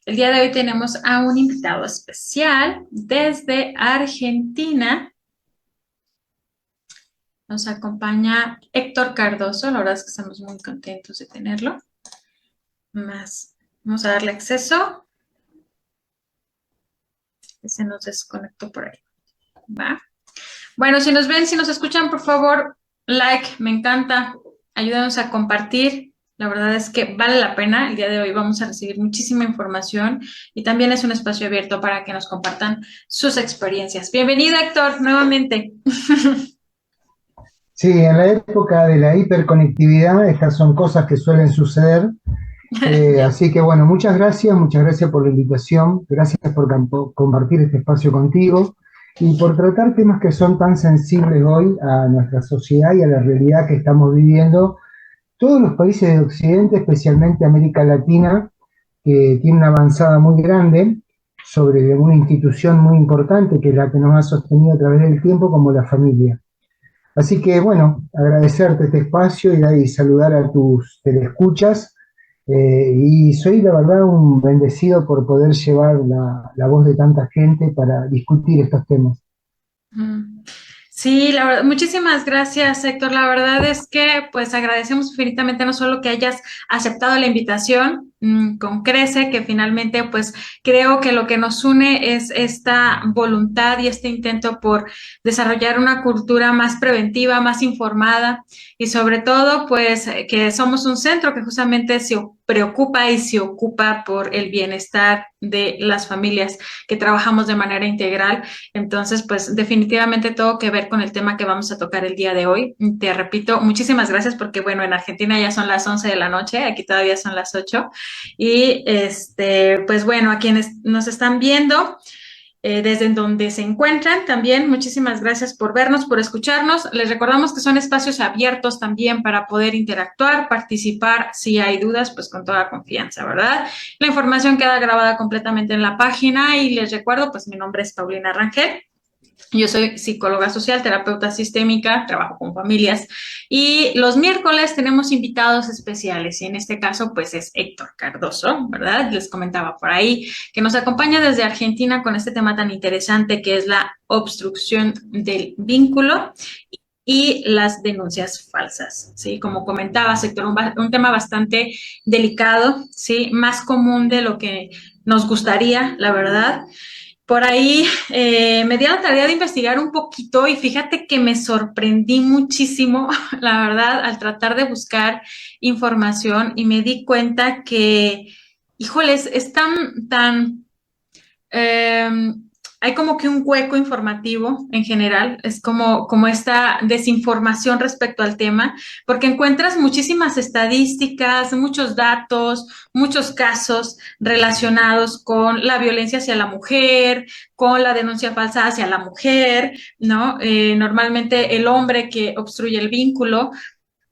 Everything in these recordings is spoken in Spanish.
El día de hoy tenemos a un invitado especial desde Argentina. Nos acompaña Héctor Cardoso. La verdad es que estamos muy contentos de tenerlo. Vamos a darle acceso. Se nos desconectó por ahí. ¿Va? Bueno, si nos ven, si nos escuchan, por favor, like, me encanta. Ayúdanos a compartir. La verdad es que vale la pena. El día de hoy vamos a recibir muchísima información y también es un espacio abierto para que nos compartan sus experiencias. Bienvenido, Héctor, nuevamente. Sí, en la época de la hiperconectividad, estas son cosas que suelen suceder. Así que bueno, muchas gracias por la invitación, gracias por compartir este espacio contigo y por tratar temas que son tan sensibles hoy a nuestra sociedad y a la realidad que estamos viviendo. Todos los países de Occidente, especialmente América Latina, que tiene una avanzada muy grande sobre una institución muy importante que es la que nos ha sostenido a través del tiempo como la familia. Así que bueno, agradecerte este espacio y saludar a tus telescuchas. Y soy la verdad un bendecido por poder llevar la voz de tanta gente para discutir estos temas. Mm. Sí, la verdad, muchísimas gracias, Héctor. La verdad es que pues agradecemos infinitamente no solo que hayas aceptado la invitación con Crece, que finalmente pues creo que lo que nos une es esta voluntad y este intento por desarrollar una cultura más preventiva, más informada y sobre todo pues que somos un centro que justamente se preocupa y se ocupa por el bienestar de las familias que trabajamos de manera integral. Entonces, pues definitivamente todo que ver con el tema que vamos a tocar el día de hoy. Te repito, muchísimas gracias porque, bueno, en Argentina ya son las 11 de la noche, aquí todavía son las 8. Y, pues bueno, a quienes nos están viendo, desde donde se encuentran también. Muchísimas gracias por vernos, por escucharnos. Les recordamos que son espacios abiertos también para poder interactuar, participar. Si hay dudas, pues con toda confianza, ¿verdad? La información queda grabada completamente en la página y les recuerdo, pues mi nombre es Paulina Rangel. Yo soy psicóloga social, terapeuta sistémica, trabajo con familias y los miércoles tenemos invitados especiales y en este caso pues es Héctor Cardoso, ¿verdad? Les comentaba por ahí que nos acompaña desde Argentina con este tema tan interesante que es la obstrucción del vínculo y las denuncias falsas, ¿sí? Como comentaba, Héctor, un tema bastante delicado, ¿sí? Más común de lo que nos gustaría, la verdad. Por ahí me di la tarea de investigar un poquito y fíjate que me sorprendí muchísimo, la verdad, al tratar de buscar información y me di cuenta que, híjoles, es tan eh, hay como que un hueco informativo en general, es como esta desinformación respecto al tema, porque encuentras muchísimas estadísticas, muchos datos, muchos casos relacionados con la violencia hacia la mujer, con la denuncia falsa hacia la mujer, ¿no? Normalmente el hombre que obstruye el vínculo,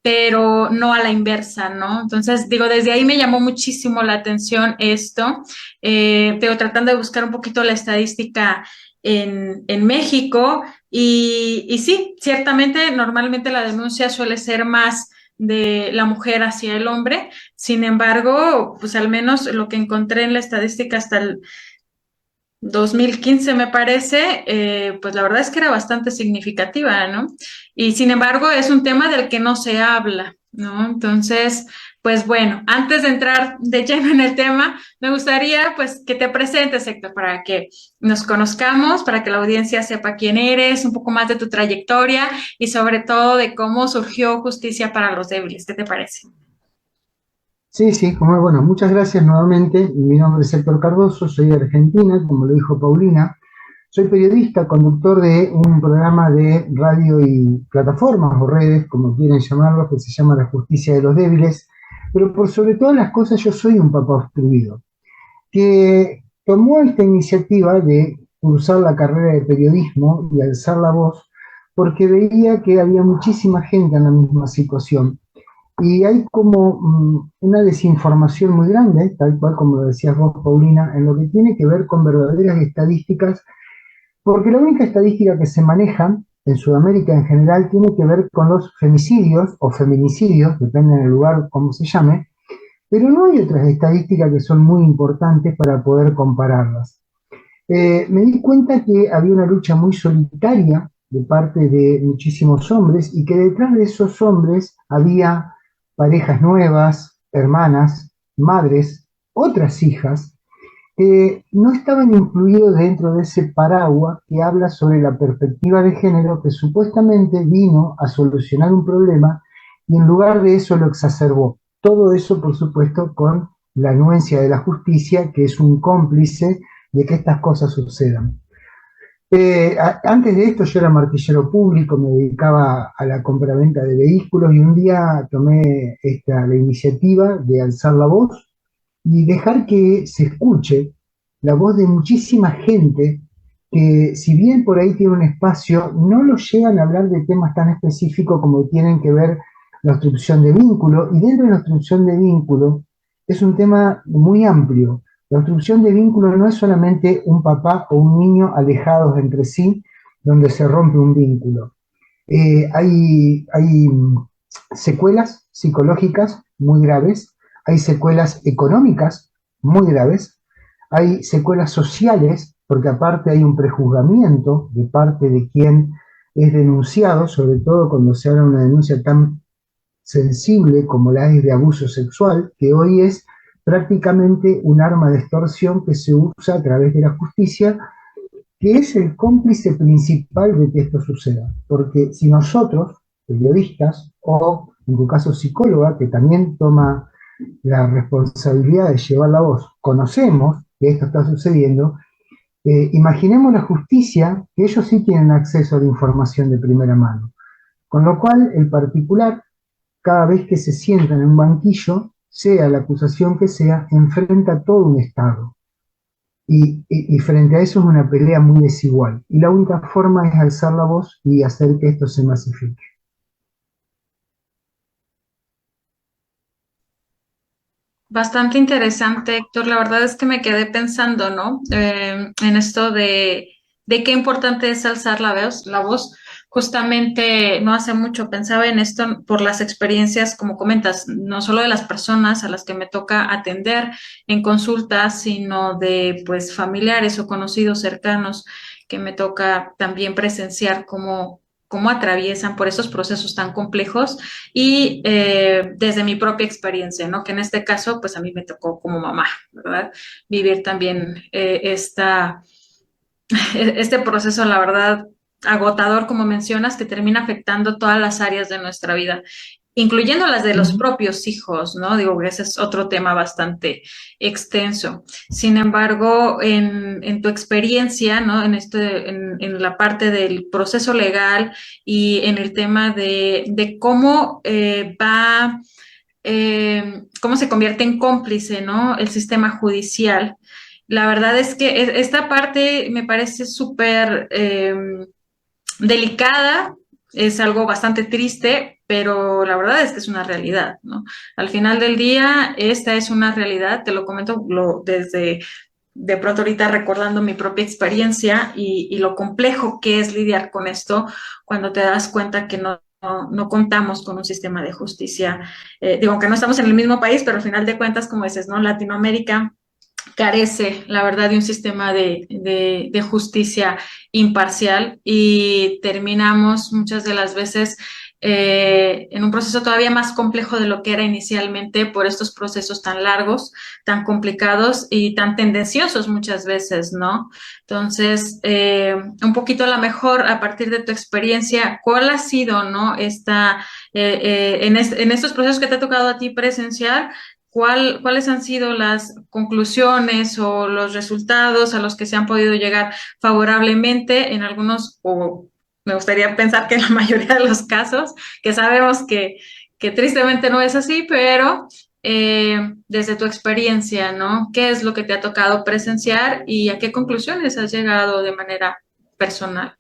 pero no a la inversa, ¿no? Entonces, digo, desde ahí me llamó muchísimo la atención esto. Pero tratando de buscar un poquito la estadística en México y sí, ciertamente, normalmente la denuncia suele ser más de la mujer hacia el hombre. Sin embargo, pues al menos lo que encontré en la estadística hasta el 2015 me parece, pues la verdad es que era bastante significativa, ¿no? Y sin embargo es un tema del que no se habla, ¿no? Entonces, pues bueno, antes de entrar de lleno en el tema, me gustaría pues que te presentes, Héctor, para que nos conozcamos, para que la audiencia sepa quién eres, un poco más de tu trayectoria y sobre todo de cómo surgió Justicia para los Débiles. ¿Qué te parece? Sí, sí, como bueno, muchas gracias nuevamente. Mi nombre es Héctor Cardoso, soy de Argentina, como lo dijo Paulina. Soy periodista, conductor de un programa de radio y plataformas o redes, como quieren llamarlo, que se llama La Justicia de los Débiles. Pero por sobre todas las cosas, yo soy un papá obstruido, que tomó esta iniciativa de cursar la carrera de periodismo y alzar la voz, porque veía que había muchísima gente en la misma situación. Y hay como una desinformación muy grande, tal cual como lo decías vos, Paulina, en lo que tiene que ver con verdaderas estadísticas, porque la única estadística que se maneja en Sudamérica en general tiene que ver con los femicidios o feminicidios, depende del lugar como se llame, pero no hay otras estadísticas que son muy importantes para poder compararlas. Me di cuenta que había una lucha muy solitaria de parte de muchísimos hombres y que detrás de esos hombres había parejas nuevas, hermanas, madres, otras hijas, que no estaban incluidos dentro de ese paraguas que habla sobre la perspectiva de género que supuestamente vino a solucionar un problema y en lugar de eso lo exacerbó. Todo eso, por supuesto, con la anuencia de la justicia, que es un cómplice de que estas cosas sucedan. Antes de esto yo era martillero público, me dedicaba a la compraventa de vehículos y un día tomé la iniciativa de alzar la voz y dejar que se escuche la voz de muchísima gente que si bien por ahí tiene un espacio, no lo llegan a hablar de temas tan específicos como tienen que ver la obstrucción de vínculo, y dentro de la obstrucción de vínculo es un tema muy amplio. La obstrucción de vínculo no es solamente un papá o un niño alejados entre sí, donde se rompe un vínculo. Hay secuelas psicológicas muy graves, hay secuelas económicas muy graves, hay secuelas sociales, porque aparte hay un prejuzgamiento de parte de quien es denunciado, sobre todo cuando se habla de una denuncia tan sensible como la es de abuso sexual, que hoy es prácticamente un arma de extorsión que se usa a través de la justicia, que es el cómplice principal de que esto suceda. Porque si nosotros, periodistas, o en tu caso psicóloga, que también toma la responsabilidad de llevar la voz, conocemos que esto está sucediendo, imaginemos la justicia, que ellos sí tienen acceso a la información de primera mano. Con lo cual, el particular, cada vez que se sienta en un banquillo, sea la acusación que sea, enfrenta todo un Estado. Y frente a eso es una pelea muy desigual. Y la única forma es alzar la voz y hacer que esto se masifique. Bastante interesante, Héctor. La verdad es que me quedé pensando, ¿no? En esto de qué importante es alzar la voz. Justamente no hace mucho pensaba en esto por las experiencias, como comentas, no solo de las personas a las que me toca atender en consultas, sino de pues familiares o conocidos cercanos que me toca también presenciar cómo atraviesan por esos procesos tan complejos y desde mi propia experiencia, ¿no? Que en este caso, pues a mí me tocó como mamá, ¿verdad? Vivir también este proceso, la verdad, agotador, como mencionas, que termina afectando todas las áreas de nuestra vida, incluyendo las de los Ujú. propios hijos, ¿no? Digo, ese es otro tema bastante extenso. Sin embargo, en tu experiencia, ¿no? En la parte del proceso legal y en el tema de cómo cómo se convierte en cómplice, ¿no? El sistema judicial. La verdad es que esta parte me parece súper delicada, es algo bastante triste, pero la verdad es que es una realidad, ¿no? Al final del día, esta es una realidad, te lo comento desde de pronto ahorita recordando mi propia experiencia y lo complejo que es lidiar con esto cuando te das cuenta que no contamos con un sistema de justicia. Digo, que no estamos en el mismo país, pero al final de cuentas, como dices, ¿no? Latinoamérica carece, la verdad, de un sistema de justicia imparcial y terminamos muchas de las veces en un proceso todavía más complejo de lo que era inicialmente por estos procesos tan largos, tan complicados y tan tendenciosos muchas veces, ¿no? Entonces, un poquito a lo mejor a partir de tu experiencia, ¿cuál ha sido, ¿no? En estos procesos que te ha tocado a ti presenciar, ¿cuáles han sido las conclusiones o los resultados a los que se han podido llegar favorablemente en algunos, o me gustaría pensar que en la mayoría de los casos, que sabemos que tristemente no es así, pero desde tu experiencia, ¿no? ¿Qué es lo que te ha tocado presenciar y a qué conclusiones has llegado de manera personal?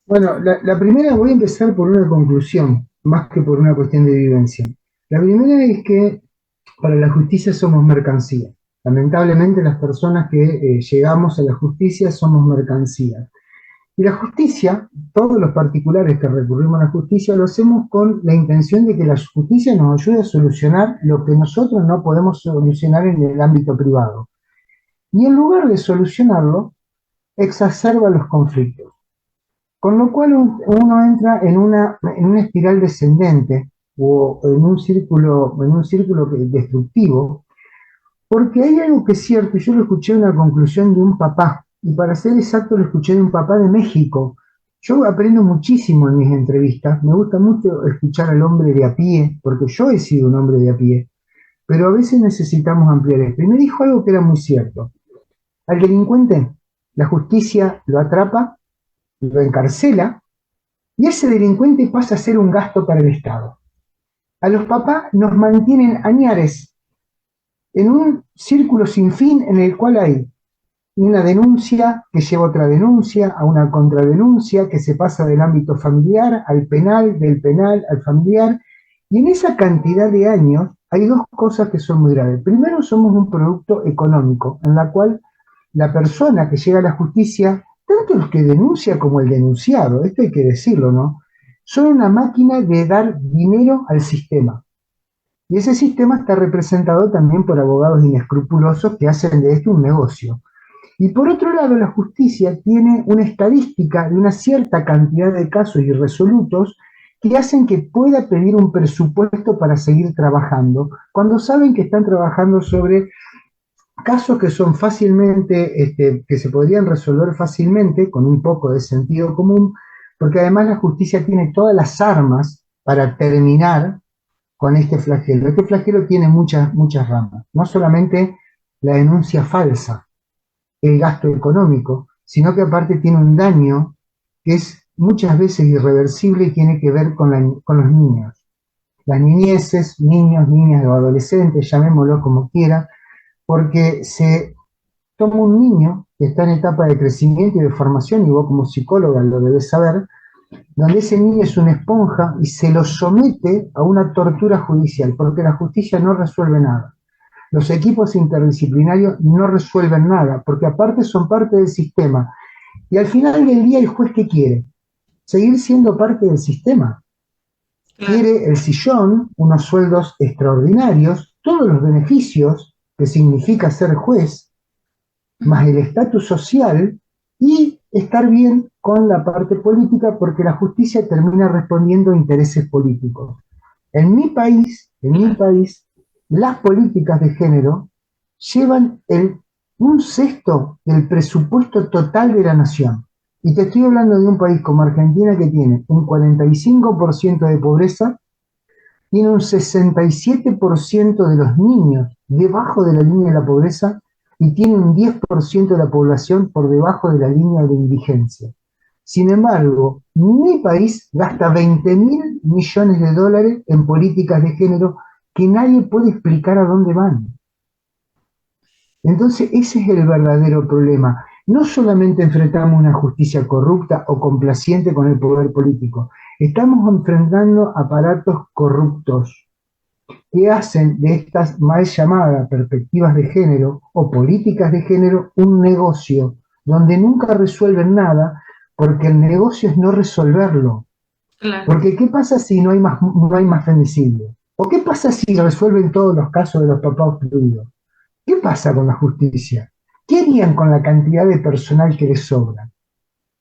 Bueno, la primera voy a empezar por una conclusión, más que por una cuestión de vivencia. La primera es que para la justicia somos mercancía. Lamentablemente las personas que llegamos a la justicia somos mercancía. Y la justicia, todos los particulares que recurrimos a la justicia, lo hacemos con la intención de que la justicia nos ayude a solucionar lo que nosotros no podemos solucionar en el ámbito privado. Y en lugar de solucionarlo, exacerba los conflictos. Con lo cual uno entra en una espiral descendente o en un círculo destructivo, porque hay algo que es cierto, y yo lo escuché en una conclusión de un papá, y para ser exacto lo escuché de un papá de México. Yo aprendo muchísimo en mis entrevistas, me gusta mucho escuchar al hombre de a pie, porque yo he sido un hombre de a pie, pero a veces necesitamos ampliar esto. Y me dijo algo que era muy cierto. Al delincuente, la justicia lo atrapa, lo encarcela, y ese delincuente pasa a ser un gasto para el Estado. A los papás nos mantienen añares en un círculo sin fin en el cual hay una denuncia que lleva a otra denuncia, a una contradenuncia que se pasa del ámbito familiar al penal, del penal al familiar, y en esa cantidad de años hay dos cosas que son muy graves. Primero, somos un producto económico, en la cual la persona que llega a la justicia, tanto el que denuncia como el denunciado, esto hay que decirlo, ¿no? Son una máquina de dar dinero al sistema. Y ese sistema está representado también por abogados inescrupulosos que hacen de esto un negocio. Y por otro lado, la justicia tiene una estadística de una cierta cantidad de casos irresolutos que hacen que pueda pedir un presupuesto para seguir trabajando, cuando saben que están trabajando sobre casos que son fácilmente, que se podrían resolver fácilmente con un poco de sentido común, porque además la justicia tiene todas las armas para terminar con este flagelo. Este flagelo tiene muchas ramas, no solamente la denuncia falsa, el gasto económico, sino que aparte tiene un daño que es muchas veces irreversible y tiene que ver con los niños. Las niñeces, niños, niñas o adolescentes, llamémoslo como quiera, porque se toma un niño que está en etapa de crecimiento y de formación, y vos como psicóloga lo debes saber, donde ese niño es una esponja y se lo somete a una tortura judicial, porque la justicia no resuelve nada. Los equipos interdisciplinarios no resuelven nada, porque aparte son parte del sistema. Y al final del día, ¿el juez qué quiere? Seguir siendo parte del sistema. Claro. Quiere el sillón, unos sueldos extraordinarios, todos los beneficios que significa ser juez, más el estatus social y estar bien con la parte política, porque la justicia termina respondiendo a intereses políticos. En mi país, las políticas de género llevan un sexto del presupuesto total de la nación. Y te estoy hablando de un país como Argentina que tiene un 45% de pobreza, tiene un 67% de los niños debajo de la línea de la pobreza y tiene un 10% de la población por debajo de la línea de indigencia. Sin embargo, mi país gasta 20.000 millones de dólares en políticas de género que nadie puede explicar a dónde van. Entonces, ese es el verdadero problema. No solamente enfrentamos una justicia corrupta o complaciente con el poder político, estamos enfrentando aparatos corruptos que hacen de estas mal llamadas perspectivas de género o políticas de género un negocio donde nunca resuelven nada, porque el negocio es no resolverlo. Claro. Porque ¿qué pasa si no hay más femicidio? ¿O qué pasa si resuelven todos los casos de los papás obstruidos? ¿Qué pasa con la justicia? ¿Qué harían con la cantidad de personal que les sobra?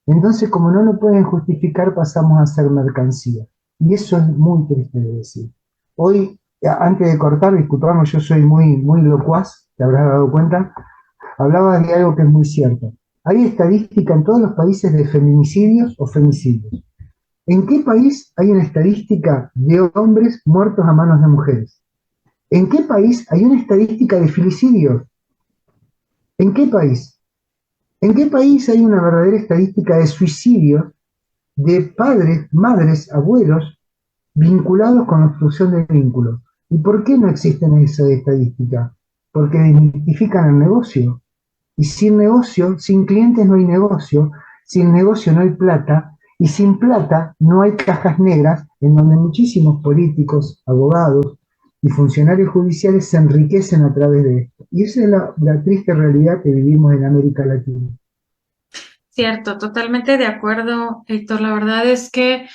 Entonces, como no lo pueden justificar, pasamos a ser mercancía. Y eso es muy triste de decir. Hoy, antes de cortar, disculpame, yo soy muy, muy locuaz, te habrás dado cuenta, hablaba de algo que es muy cierto. Hay estadística en todos los países de feminicidios o femicidios. ¿En qué país hay una estadística de hombres muertos a manos de mujeres? ¿En qué país hay una estadística de filicidios? ¿En qué país? ¿En qué país hay una verdadera estadística de suicidios de padres, madres, abuelos vinculados con la obstrucción de vínculos? ¿Y por qué no existen esas estadísticas? Porque desmitifican el negocio. Y sin negocio, sin clientes no hay negocio, sin negocio no hay plata, y sin plata no hay cajas negras en donde muchísimos políticos, abogados y funcionarios judiciales se enriquecen a través de esto. Y esa es la triste realidad que vivimos en América Latina. Cierto, totalmente de acuerdo, Héctor. La verdad es que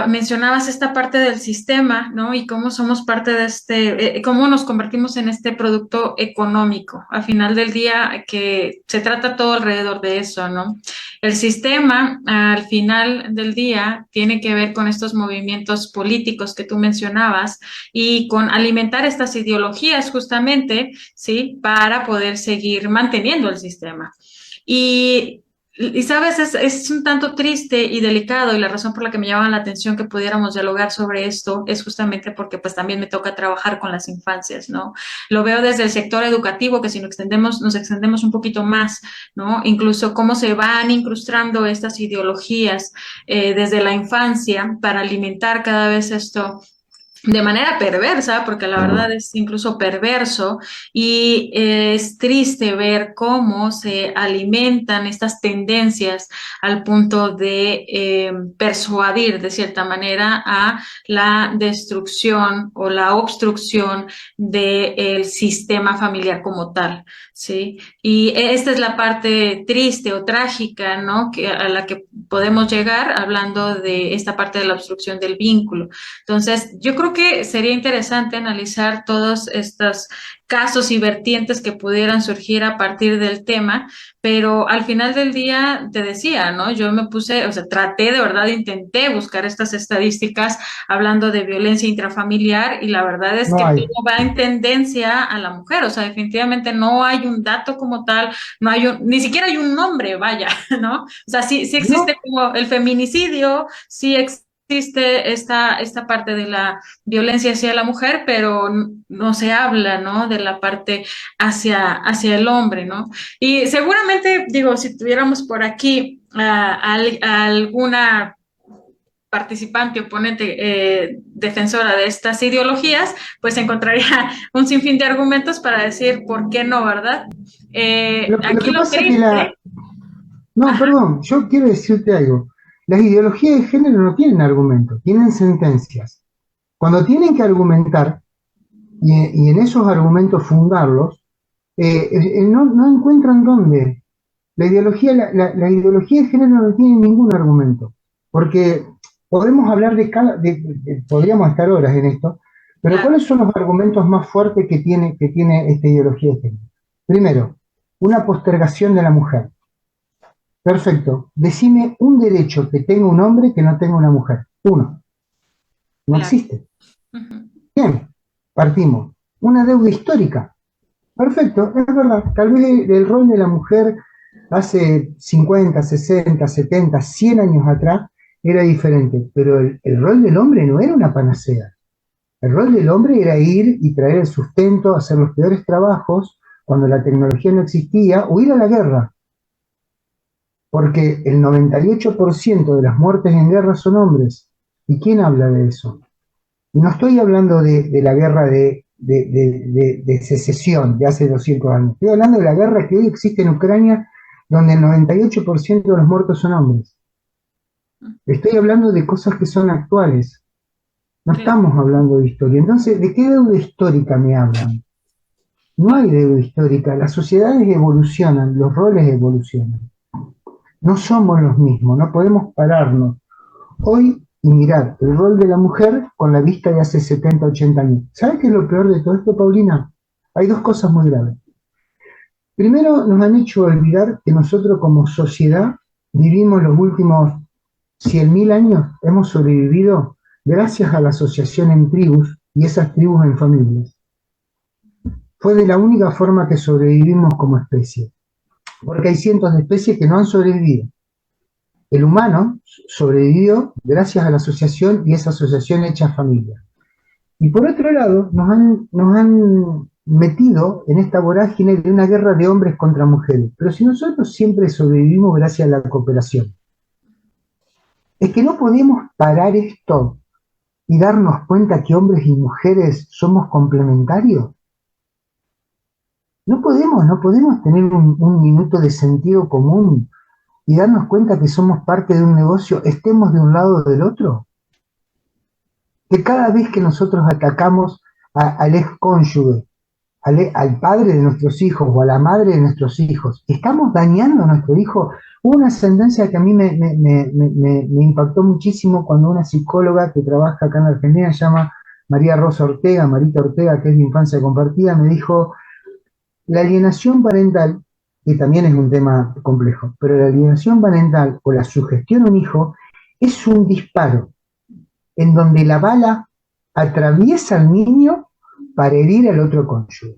mencionabas esta parte del sistema, ¿no? Y cómo somos parte de cómo nos convertimos en este producto económico. Al final del día, que se trata todo alrededor de eso, ¿no? El sistema, al final del día, tiene que ver con estos movimientos políticos que tú mencionabas y con alimentar estas ideologías justamente, ¿sí? Para poder seguir manteniendo el sistema. Y sabes, es un tanto triste y delicado y la razón por la que me llama la atención que pudiéramos dialogar sobre esto es justamente porque pues también me toca trabajar con las infancias, ¿no? Lo veo desde el sector educativo, que si nos extendemos un poquito más, ¿no? Incluso cómo se van incrustando estas ideologías desde la infancia para alimentar cada vez esto de manera perversa, porque la verdad es incluso perverso, y es triste ver cómo se alimentan estas tendencias al punto de persuadir de cierta manera a la destrucción o la obstrucción del sistema familiar como tal, ¿sí? Y esta es la parte triste o trágica, ¿no? A la que podemos llegar hablando de esta parte de la obstrucción del vínculo. Entonces, yo creo que sería interesante analizar todos estos casos y vertientes que pudieran surgir a partir del tema, pero al final del día te decía, ¿no? Yo me puse, o sea, traté de verdad, intenté buscar estas estadísticas hablando de violencia intrafamiliar y la verdad es No que hay. todo va en tendencia a la mujer, o sea, definitivamente no hay un dato como tal, no hay ni siquiera hay un nombre, vaya, ¿no? O sea, sí existe Yo, como el feminicidio, sí existe esta parte de la violencia hacia la mujer, pero no se habla, ¿no? De la parte hacia el hombre, ¿no? Y seguramente, digo, si tuviéramos por aquí a alguna participante o ponente defensora de estas ideologías, pues encontraría un sinfín de argumentos para decir por qué no, ¿verdad? lo Aquí que lo pasa es que la... triste, No, ajá, perdón, yo quiero decirte algo. Las ideologías de género no tienen argumentos, tienen sentencias. Cuando tienen que argumentar, y en esos argumentos fundarlos, no encuentran dónde. La ideología de género no tiene ningún argumento, porque podemos hablar podríamos estar horas en esto, pero claro, ¿cuáles son los argumentos más fuertes que tiene esta ideología de género? Primero, una postergación de la mujer. Perfecto. Decime un derecho que tenga un hombre que no tenga una mujer. Uno. No claro. existe. Ujú, Bien, partimos. Una deuda histórica. Perfecto, es verdad. Tal vez el rol de la mujer hace 50, 60, 70, 100 años atrás era diferente, pero el rol del hombre no era una panacea. El rol del hombre era ir y traer el sustento, hacer los peores trabajos cuando la tecnología no existía, o ir a la guerra, porque el 98% de las muertes en guerra son hombres. ¿Y quién habla de eso? Y no estoy hablando de la guerra de secesión de hace 200 años. Estoy hablando de la guerra que hoy existe en Ucrania, donde el 98% de los muertos son hombres. Estoy hablando de cosas que son actuales. No claro, estamos hablando de historia. Entonces, ¿de qué deuda histórica me hablan? No hay deuda histórica. Las sociedades evolucionan, los roles evolucionan. No somos los mismos, no podemos pararnos hoy y mirar el rol de la mujer con la vista de hace 70, 80 años. ¿Sabes qué es lo peor de todo esto, Paulina? Hay dos cosas muy graves. Primero, nos han hecho olvidar que nosotros como sociedad vivimos los últimos 100.000 años, hemos sobrevivido gracias a la asociación en tribus y esas tribus en familias. Fue de la única forma que sobrevivimos como especie, porque hay cientos de especies que no han sobrevivido. El humano sobrevivió gracias a la asociación y esa asociación hecha familia. Y por otro lado, nos han metido en esta vorágine de una guerra de hombres contra mujeres. Pero si nosotros siempre sobrevivimos gracias a la cooperación, es que no podemos parar esto y darnos cuenta que hombres y mujeres somos complementarios. No podemos tener un minuto de sentido común y darnos cuenta que somos parte de un negocio, estemos de un lado o del otro. Que cada vez que nosotros atacamos al ex cónyuge al padre de nuestros hijos o a la madre de nuestros hijos. ¿Estamos dañando a nuestro hijo? Hubo una sentencia que a mí me impactó muchísimo cuando una psicóloga que trabaja acá en Argentina, se llama María Rosa Ortega, Marita Ortega, que es de Infancia Compartida, me dijo, la alienación parental, que también es un tema complejo, pero la alienación parental o la sugestión a un hijo es un disparo en donde la bala atraviesa al niño para herir al otro cónyuge.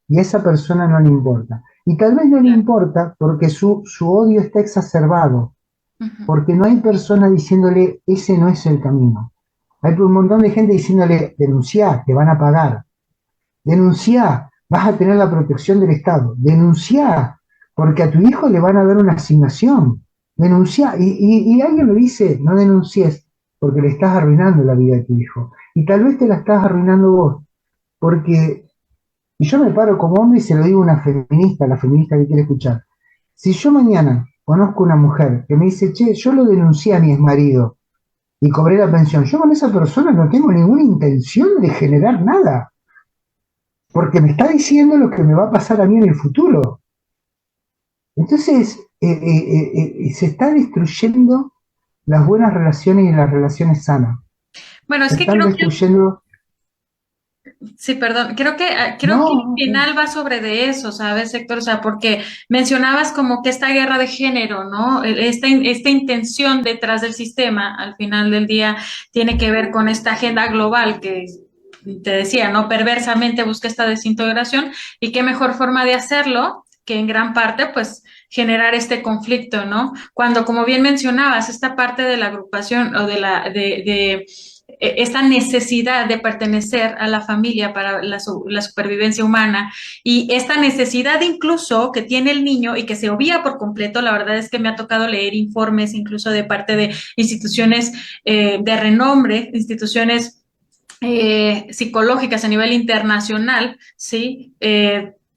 Y a esa persona no le importa. Y tal vez no le Claro. importa porque su odio está exacerbado, Ujú. porque no hay persona diciéndole, ese no es el camino. Hay un montón de gente diciéndole, denunciá, te van a pagar. Denunciá, vas a tener la protección del Estado. Denunciá, porque a tu hijo le van a dar una asignación. Denunciá. Y alguien le dice, no denuncies, porque le estás arruinando la vida de tu hijo. Y tal vez te la estás arruinando vos, porque, y yo me paro como hombre y se lo digo a una feminista, la feminista que quiere escuchar. Si yo mañana conozco una mujer que me dice, che, yo lo denuncié a mi exmarido y cobré la pensión, yo con esa persona no tengo ninguna intención de generar nada, porque me está diciendo lo que me va a pasar a mí en el futuro. Entonces, se está destruyendo las buenas relaciones y las relaciones sanas. Bueno, es Se que están creo que destruyendo. sí, perdón, creo que al No, final va sobre de eso, ¿sabes, Héctor? O sea, porque mencionabas como que esta guerra de género, ¿no? Esta intención detrás del sistema, al final del día, tiene que ver con esta agenda global que te decía, ¿no? Perversamente busca esta desintegración y qué mejor forma de hacerlo que en gran parte, pues, generar este conflicto, ¿no? Cuando, como bien mencionabas, esta parte de la agrupación o de esta necesidad de pertenecer a la familia para la supervivencia humana y esta necesidad incluso que tiene el niño y que se obvia por completo, la verdad es que me ha tocado leer informes incluso de parte de instituciones de renombre, instituciones psicológicas a nivel internacional, ¿sí?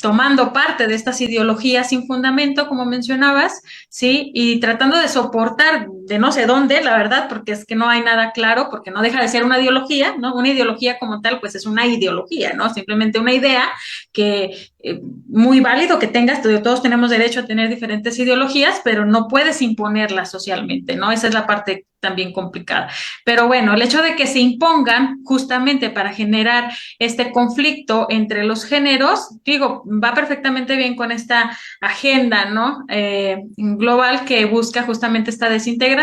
Tomando parte de estas ideologías sin fundamento, como mencionabas, ¿sí? Y tratando de soportar de no sé dónde, la verdad, porque es que no hay nada claro, porque no deja de ser una ideología, ¿no? Una ideología como tal, pues es una ideología, ¿no? Simplemente una idea que muy válido que tengas, todos tenemos derecho a tener diferentes ideologías, pero no puedes imponerlas socialmente, ¿no? Esa es la parte también complicada. Pero bueno, el hecho de que se impongan justamente para generar este conflicto entre los géneros, digo, va perfectamente bien con esta agenda, ¿no? Global que busca justamente esta desintegración,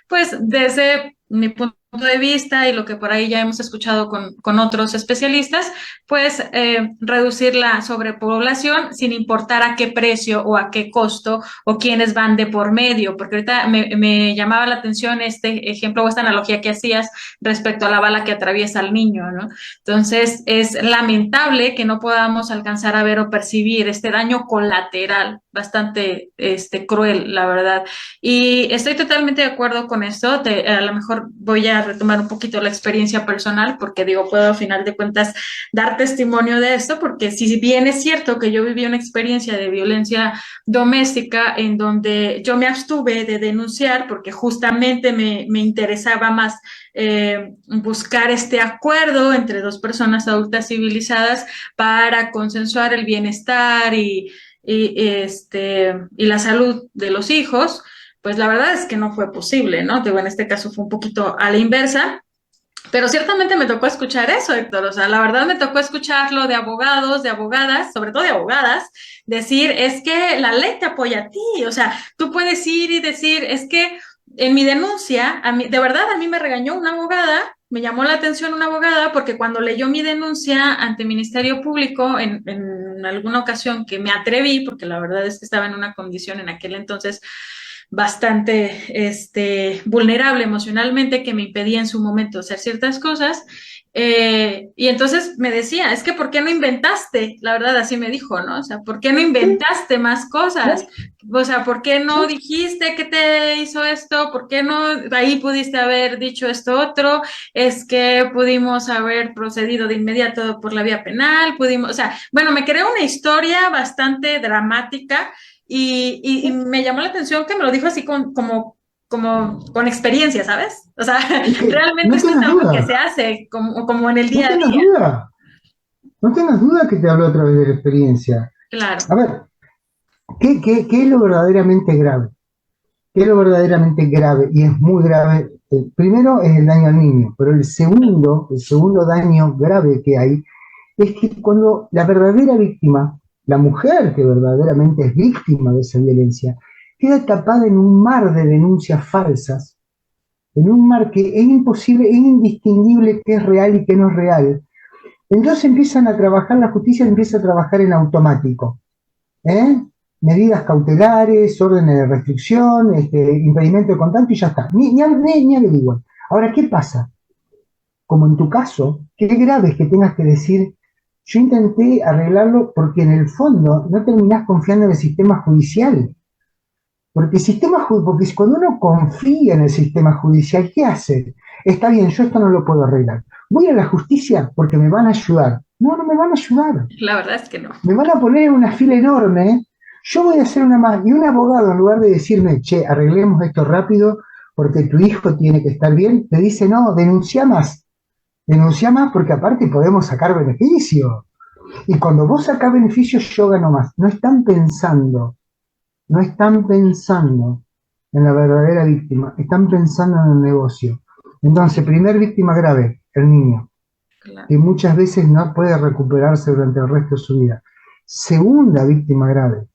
pues desde mi punto de vista y lo que por ahí ya hemos escuchado con otros especialistas, pues reducir la sobrepoblación sin importar a qué precio o a qué costo o quiénes van de por medio, porque ahorita me llamaba la atención este ejemplo o esta analogía que hacías respecto a la bala que atraviesa al niño, ¿no? Entonces, es lamentable que no podamos alcanzar a ver o percibir este daño colateral bastante cruel, la verdad. Y estoy totalmente de acuerdo con esto. A lo mejor voy a retomar un poquito la experiencia personal, porque digo, puedo a final de cuentas dar testimonio de esto, porque si bien es cierto que yo viví una experiencia de violencia doméstica en donde yo me abstuve de denunciar porque justamente me interesaba más buscar este acuerdo entre dos personas adultas civilizadas para consensuar el bienestar y la salud de los hijos, pues la verdad es que no fue posible, ¿no? Digo, en este caso fue un poquito a la inversa, pero ciertamente me tocó escuchar eso, Héctor. O sea, la verdad me tocó escucharlo de abogados, de abogadas, sobre todo de abogadas, decir, es que la ley te apoya a ti. O sea, tú puedes ir y decir, es que en mi denuncia, de verdad a mí me regañó una abogada, me llamó la atención una abogada, porque cuando leyó mi denuncia ante el Ministerio Público en alguna ocasión que me atreví, porque la verdad es que estaba en una condición en aquel entonces bastante vulnerable emocionalmente que me impedía en su momento hacer ciertas cosas. Y entonces me decía, es que ¿por qué no inventaste? La verdad, así me dijo, ¿no? O sea, ¿por qué no sí, inventaste más cosas? sí, O sea, ¿por qué no sí. dijiste que te hizo esto? ¿Por qué no ahí pudiste haber dicho esto otro? Es que pudimos haber procedido de inmediato por la vía penal, pudimos, o sea, bueno, me creó una historia bastante dramática y me llamó la atención que me lo dijo así como con experiencia, ¿sabes? O sea, Es que realmente no esto es tengas algo que duda, se hace como en el no día a tengas día. duda. No tengas duda que te hablo a través de la experiencia. A Claro, ver, ¿qué es lo verdaderamente grave? ¿Qué es lo verdaderamente grave? Y es muy grave. El primero es el daño al niño, pero el segundo daño grave que hay es que cuando la verdadera víctima, la mujer que verdaderamente es víctima de esa violencia, queda tapada en un mar de denuncias falsas, en un mar que es imposible, es indistinguible qué es real y qué no es real. Entonces empiezan a trabajar, la justicia empieza a trabajar en automático. ¿Eh? Medidas cautelares, órdenes de restricción, impedimento de contacto y ya está. Ni averiguan. Ahora, ¿qué pasa? Como en tu caso, qué grave es que tengas que decir, yo intenté arreglarlo porque en el fondo no terminás confiando en el sistema judicial. Porque cuando uno confía en el sistema judicial, ¿qué hace? Está bien, yo esto no lo puedo arreglar. Voy a la justicia porque me van a ayudar. No, no me van a ayudar. la verdad es que no. Me van a poner en una fila enorme. Yo voy a hacer una más. Y un abogado, en lugar de decirme, che, arreglemos esto rápido porque tu hijo tiene que estar bien, te dice, no, denuncia más. Denuncia más porque aparte podemos sacar beneficio. Y cuando vos sacás beneficio, yo gano más. No están pensando en la verdadera víctima, están pensando en el negocio. Entonces, primer víctima grave, el niño, Claro. que muchas veces no puede recuperarse durante el resto de su vida. Segunda víctima grave,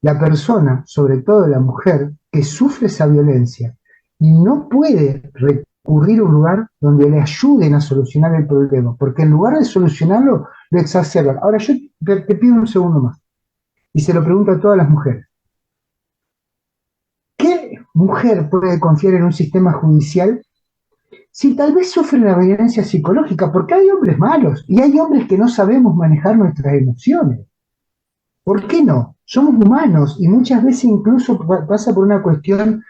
la persona, sobre todo la mujer, que sufre esa violencia y no puede recurrir a un lugar donde le ayuden a solucionar el problema, porque en lugar de solucionarlo, lo exacerban. Ahora yo te pido un segundo más y se lo pregunto a todas las mujeres. ¿Qué mujer puede confiar en un sistema judicial si tal vez sufre una violencia psicológica? Porque hay hombres malos y hay hombres que no sabemos manejar nuestras emociones. ¿Por qué no? Somos humanos y muchas veces incluso pasa por una cuestión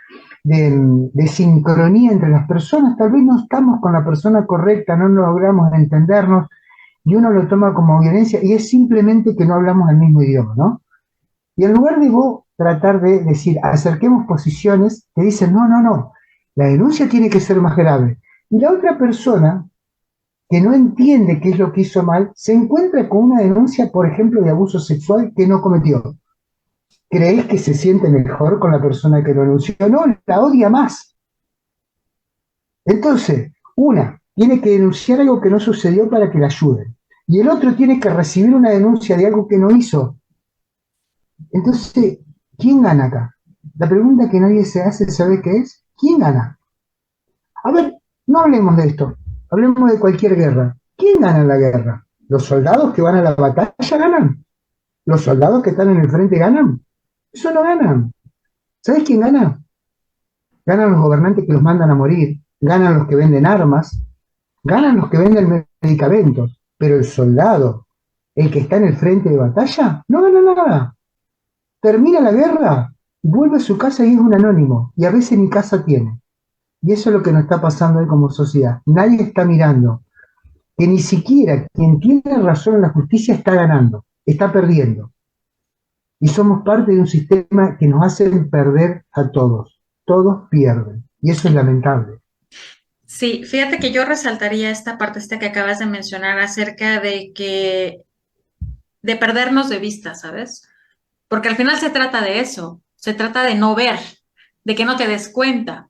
de sincronía entre las personas. Tal vez no estamos con la persona correcta, no logramos entendernos y uno lo toma como violencia y es simplemente que no hablamos el mismo idioma, ¿no? Y en lugar de vos tratar de decir, acerquemos posiciones, te dicen, no, no, no, la denuncia tiene que ser más grave. Y la otra persona, que no entiende qué es lo que hizo mal, se encuentra con una denuncia, por ejemplo, de abuso sexual que no cometió. ¿Creéis que se siente mejor con la persona que lo denunció? No, la odia más. Entonces, una tiene que denunciar algo que no sucedió para que la ayuden. Y el otro tiene que recibir una denuncia de algo que no hizo. Entonces, ¿quién gana acá? La pregunta que nadie se hace, ¿sabe qué es? ¿Quién gana? A ver, no hablemos de esto, hablemos de cualquier guerra. ¿Quién gana en la guerra? ¿Los soldados que van a la batalla ganan? ¿Los soldados que están en el frente ganan? Eso no ganan. ¿Sabes quién gana? Ganan los gobernantes que los mandan a morir, ganan los que venden armas, ganan los que venden medicamentos, pero el soldado, el que está en el frente de batalla, no gana nada. Termina la guerra, vuelve a su casa y es un anónimo, y a veces ni casa tiene. Y eso es lo que nos está pasando hoy como sociedad. Nadie está mirando que ni siquiera quien tiene razón en la justicia está ganando, está perdiendo. Y somos parte de un sistema que nos hace perder a todos. Todos pierden. Y eso es lamentable. Sí, fíjate que yo resaltaría esta parte esta que acabas de mencionar acerca de que de perdernos de vista, ¿sabes? Porque al final se trata de eso, se trata de no ver, de que no te des cuenta,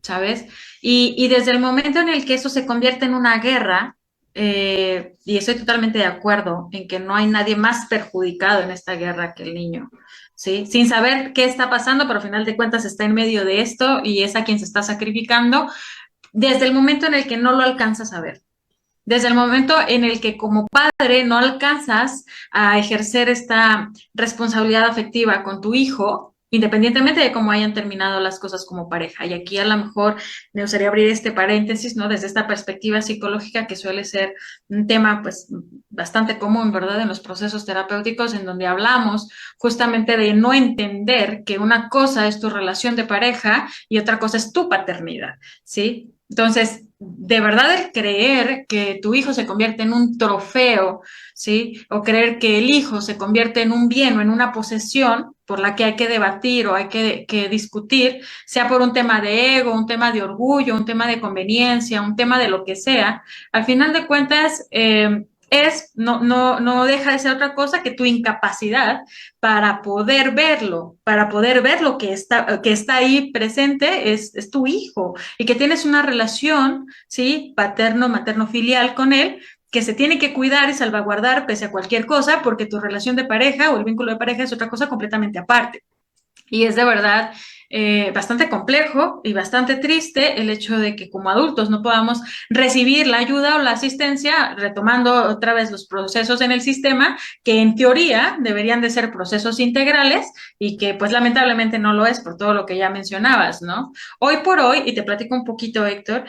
¿sabes? Y desde el momento en el que eso se convierte en una guerra, y estoy totalmente de acuerdo en que no hay nadie más perjudicado en esta guerra que el niño, ¿sí? Sin saber qué está pasando, pero al final de cuentas está en medio de esto y es a quien se está sacrificando, desde el momento en el que no lo alcanzas a ver. Desde el momento en el que como padre no alcanzas a ejercer esta responsabilidad afectiva con tu hijo, independientemente de cómo hayan terminado las cosas como pareja. Y aquí a lo mejor me gustaría abrir este paréntesis, ¿no? Desde esta perspectiva psicológica que suele ser un tema pues bastante común, ¿verdad? En los procesos terapéuticos en donde hablamos justamente de no entender que una cosa es tu relación de pareja y otra cosa es tu paternidad, ¿sí? Entonces, de verdad el creer que tu hijo se convierte en un trofeo, ¿sí? O creer que el hijo se convierte en un bien o en una posesión por la que hay que debatir o hay que discutir, sea por un tema de ego, un tema de orgullo, un tema de conveniencia, un tema de lo que sea, al final de cuentas, no deja de ser otra cosa que tu incapacidad para poder ver lo que está ahí presente es tu hijo y que tienes una relación, ¿sí? Paterno, materno, filial con él, que se tiene que cuidar y salvaguardar pese a cualquier cosa, porque tu relación de pareja o el vínculo de pareja es otra cosa completamente aparte. Y es de verdad bastante complejo y bastante triste el hecho de que como adultos no podamos recibir la ayuda o la asistencia, retomando otra vez los procesos en el sistema, que en teoría deberían de ser procesos integrales y que pues lamentablemente no lo es por todo lo que ya mencionabas, ¿no? Hoy por hoy, y te platico un poquito, Héctor,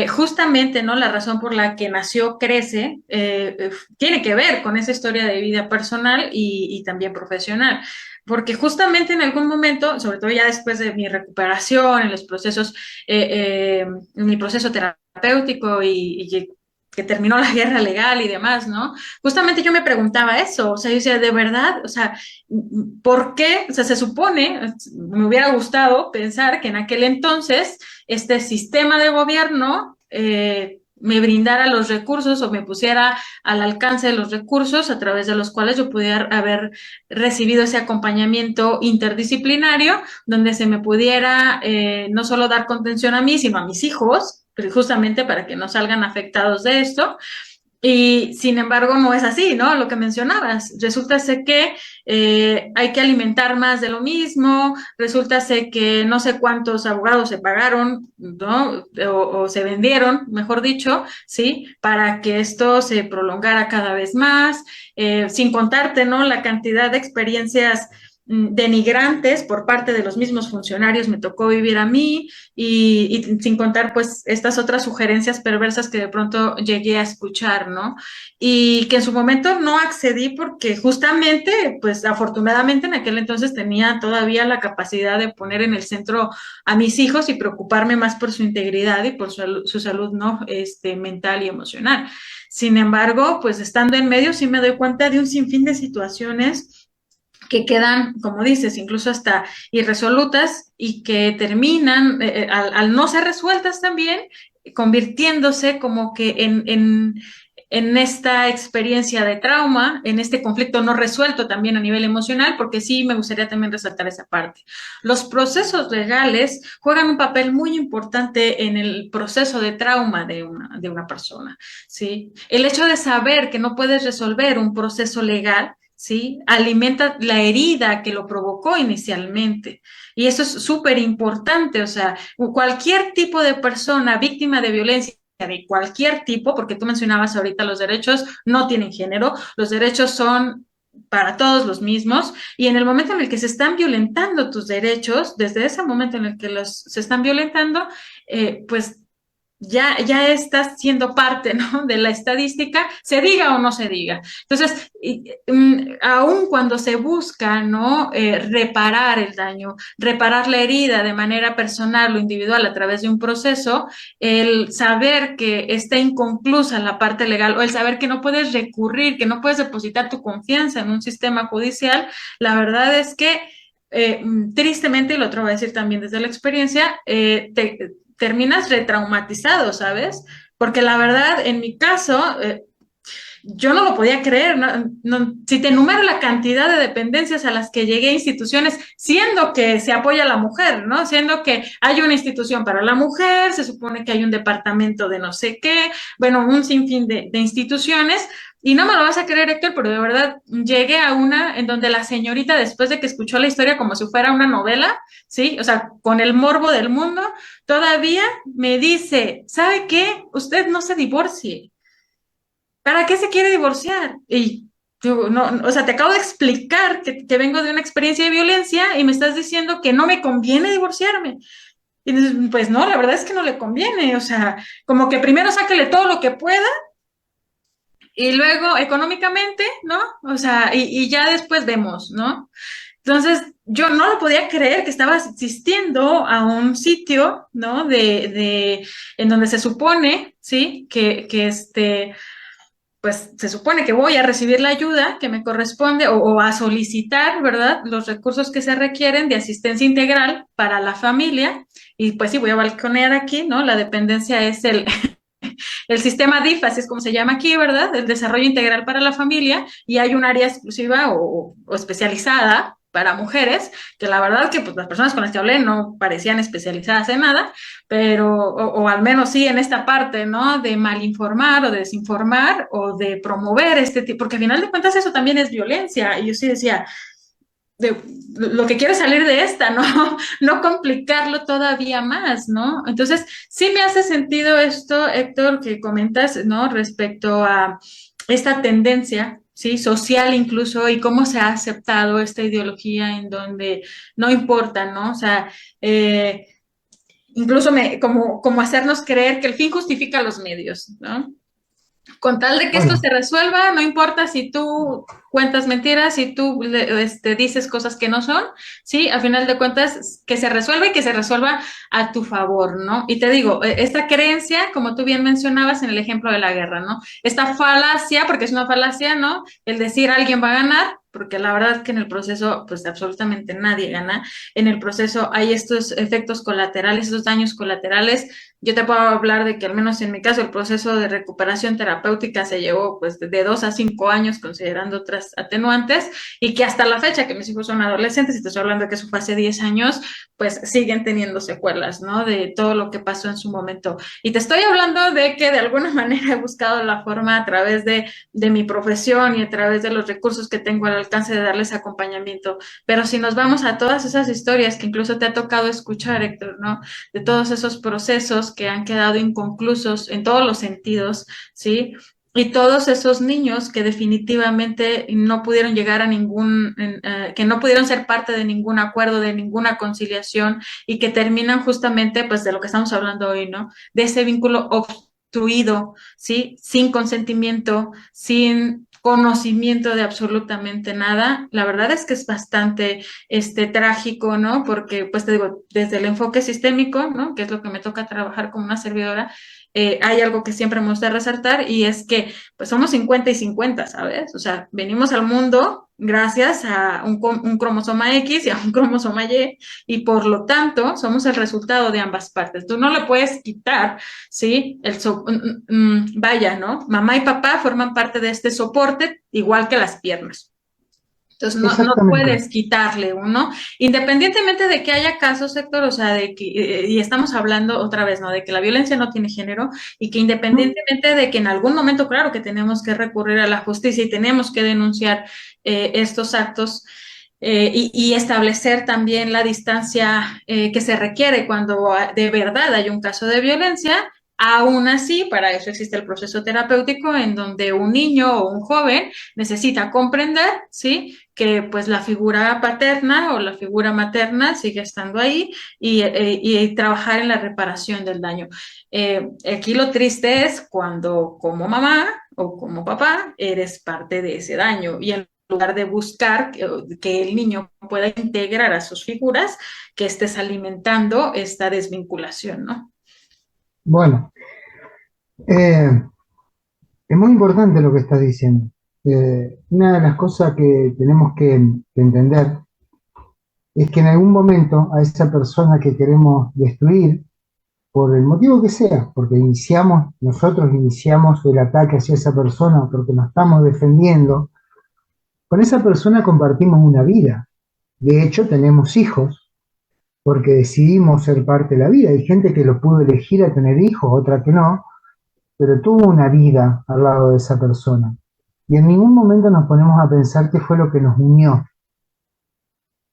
justamente, ¿no? La razón por la que nació Crece tiene que ver con esa historia de vida personal y también profesional porque justamente en algún momento, sobre todo ya después de mi recuperación, en los procesos, en mi proceso terapéutico y que terminó la guerra legal y demás, ¿no? Justamente yo me preguntaba eso, o sea, yo decía, de verdad, o sea, ¿por qué? O sea, se supone, me hubiera gustado pensar que en aquel entonces este sistema de gobierno me brindara los recursos o me pusiera al alcance de los recursos a través de los cuales yo pudiera haber recibido ese acompañamiento interdisciplinario donde se me pudiera no solo dar contención a mí, sino a mis hijos, justamente para que no salgan afectados de esto. Y sin embargo, no es así, ¿no? Lo que mencionabas. Resulta ser que hay que alimentar más de lo mismo, resulta ser que no sé cuántos abogados se pagaron, ¿no? O se vendieron, mejor dicho, ¿sí? Para que esto se prolongara cada vez más, sin contarte, ¿no? La cantidad de experiencias denigrantes por parte de los mismos funcionarios me tocó vivir a mí y sin contar pues estas otras sugerencias perversas que de pronto llegué a escuchar, ¿no? Y que en su momento no accedí porque justamente pues afortunadamente en aquel entonces tenía todavía la capacidad de poner en el centro a mis hijos y preocuparme más por su integridad y por su salud, ¿no? Mental y emocional. Sin embargo, pues estando en medio sí me doy cuenta de un sinfín de situaciones que quedan, como dices, incluso hasta irresolutas y que terminan, al no ser resueltas también, convirtiéndose como que en esta experiencia de trauma, en este conflicto no resuelto también a nivel emocional, porque sí me gustaría también resaltar esa parte. Los procesos legales juegan un papel muy importante en el proceso de trauma de una persona, ¿sí? El hecho de saber que no puedes resolver un proceso legal, ¿sí? Alimenta la herida que lo provocó inicialmente. Y eso es súper importante, o sea, cualquier tipo de persona víctima de violencia de cualquier tipo, porque tú mencionabas ahorita los derechos no tienen género, los derechos son para todos los mismos, y en el momento en el que se están violentando tus derechos, desde ese momento en el que se están violentando, pues ya estás siendo parte, ¿no? De la estadística, se diga o no se diga. Entonces, aun cuando se busca, ¿no? Reparar el daño, reparar la herida de manera personal o individual a través de un proceso, el saber que está inconclusa la parte legal o el saber que no puedes recurrir, que no puedes depositar tu confianza en un sistema judicial, la verdad es que tristemente, y lo otro voy a decir también desde la experiencia, terminas retraumatizado, ¿sabes? Porque la verdad, en mi caso, yo no lo podía creer. Si te enumero la cantidad de dependencias a las que llegué a instituciones, siendo que se apoya a la mujer, ¿no? Siendo que hay una institución para la mujer, se supone que hay un departamento de no sé qué, bueno, un sinfín de instituciones. Y no me lo vas a creer, Héctor, pero de verdad llegué a una en donde la señorita, después de que escuchó la historia como si fuera una novela, ¿sí? O sea, con el morbo del mundo, todavía me dice, ¿sabe qué? Usted no se divorcie. ¿Para qué se quiere divorciar? Y yo, no, o sea, te acabo de explicar que vengo de una experiencia de violencia y me estás diciendo que no me conviene divorciarme. Y dices, pues no, la verdad es que no le conviene. O sea, como que primero sáquele todo lo que pueda y luego económicamente, ¿no? O sea, y ya después vemos, ¿no? Entonces, yo no lo podía creer que estaba asistiendo a un sitio, ¿no? En donde se supone, ¿sí? Pues se supone que voy a recibir la ayuda que me corresponde o a solicitar, ¿verdad? Los recursos que se requieren de asistencia integral para la familia. Y pues sí, voy a balconear aquí, ¿no? La dependencia es el sistema DIF, así es como se llama aquí, ¿verdad? El desarrollo integral para la familia, y hay un área exclusiva o especializada para mujeres, que la verdad que pues, las personas con las que hablé no parecían especializadas en nada, pero, o al menos sí en esta parte, ¿no? De malinformar o de desinformar o de promover este tipo, porque al final de cuentas eso también es violencia. Y yo sí decía, de, lo que quiero es salir de esta, ¿no? No complicarlo todavía más, ¿no? Entonces, sí me hace sentido esto, Héctor, que comentas, ¿no? Respecto a esta tendencia, ¿sí? Social incluso, y cómo se ha aceptado esta ideología en donde no importa, ¿no? O sea, incluso como hacernos creer que el fin justifica los medios, ¿no? Con tal de que esto Bueno, se resuelva, no importa si tú cuentas mentiras, si tú dices cosas que no son, ¿sí? Al final de cuentas, que se resuelva y que se resuelva a tu favor, ¿no? Y te digo, esta creencia, como tú bien mencionabas en el ejemplo de la guerra, ¿no? Esta falacia, porque es una falacia, ¿no? El decir alguien va a ganar, porque la verdad es que en el proceso, pues absolutamente nadie gana. En el proceso hay estos efectos colaterales, estos daños colaterales. Yo te puedo hablar de que al menos en mi caso el proceso de recuperación terapéutica se llevó pues de 2 a 5 años considerando otras atenuantes, y que hasta la fecha que mis hijos son adolescentes, y te estoy hablando de que eso fue hace 10 años, pues siguen teniendo secuelas, ¿no? De todo lo que pasó en su momento. Y te estoy hablando de que de alguna manera he buscado la forma a través de mi profesión y a través de los recursos que tengo al alcance de darles acompañamiento. Pero si nos vamos a todas esas historias que incluso te ha tocado escuchar, Héctor, ¿no? De todos esos procesos que han quedado inconclusos en todos los sentidos, ¿sí? Y todos esos niños que definitivamente no pudieron llegar a que no pudieron ser parte de ningún acuerdo, de ninguna conciliación, y que terminan justamente, pues, de lo que estamos hablando hoy, ¿no? De ese vínculo obstruido, ¿sí? Sin consentimiento, sin conocimiento de absolutamente nada. La verdad es que es bastante trágico, ¿no? Porque, pues te digo, desde el enfoque sistémico, ¿no? Que es lo que me toca trabajar como una servidora, hay algo que siempre me gusta resaltar, y es que pues somos 50 y 50, ¿sabes? O sea, venimos al mundo gracias a un cromosoma X y a un cromosoma Y, y por lo tanto somos el resultado de ambas partes. Tú no le puedes quitar, ¿sí? Vaya, ¿no? Mamá y papá forman parte de este soporte, igual que las piernas. Entonces, no exactamente. puedes quitarle uno, independientemente de que haya casos, sector, o sea, de que, y estamos hablando otra vez, ¿no? De que la violencia no tiene género, y que ¿No? independientemente de que en algún momento, claro, que tenemos que recurrir a la justicia y tenemos que denunciar estos actos, y establecer también la distancia que se requiere cuando de verdad hay un caso de violencia. Aún así, para eso existe el proceso terapéutico, en donde un niño o un joven necesita comprender, ¿sí? Que pues la figura paterna o la figura materna sigue estando ahí, y trabajar en la reparación del daño. Aquí lo triste es cuando como mamá o como papá eres parte de ese daño, y en lugar de buscar que el niño pueda integrar a sus figuras, que estés alimentando esta desvinculación, ¿no? Bueno, eh, es muy importante lo que estás diciendo. Una de las cosas que tenemos que entender es que en algún momento a esa persona que queremos destruir, por el motivo que sea, porque nosotros iniciamos el ataque hacia esa persona, porque nos estamos defendiendo, con esa persona compartimos una vida. De hecho, tenemos hijos, porque decidimos ser parte de la vida. Hay gente que lo pudo elegir a tener hijos, otra que no, pero tuvo una vida al lado de esa persona. Y en ningún momento nos ponemos a pensar qué fue lo que nos unió.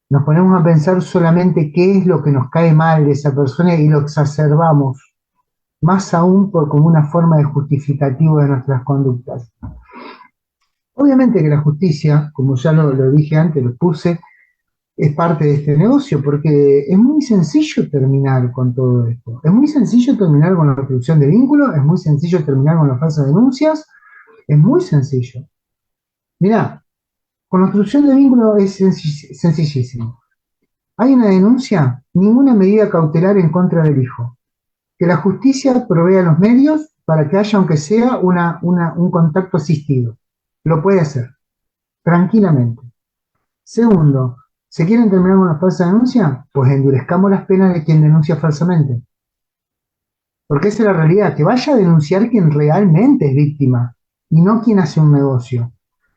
Nos ponemos a pensar solamente qué es lo que nos cae mal de esa persona y lo exacerbamos, más aún como una forma de justificativo de nuestras conductas. Obviamente que la justicia, como ya lo dije antes, lo puse, es parte de este negocio, porque es muy sencillo terminar con todo esto. Es muy sencillo terminar con la destrucción de vínculos, es muy sencillo terminar con las falsas denuncias, es muy sencillo. Mirá, con la destrucción de vínculos es sencillísimo. Hay una denuncia, ninguna medida cautelar en contra del hijo. Que la justicia provea los medios para que haya, aunque sea, un contacto asistido. Lo puede hacer, tranquilamente. Segundo, ¿se quieren terminar con la falsa denuncia? Pues endurezcamos las penas de quien denuncia falsamente. Porque esa es la realidad, que vaya a denunciar quien realmente es víctima y no quien hace un negocio.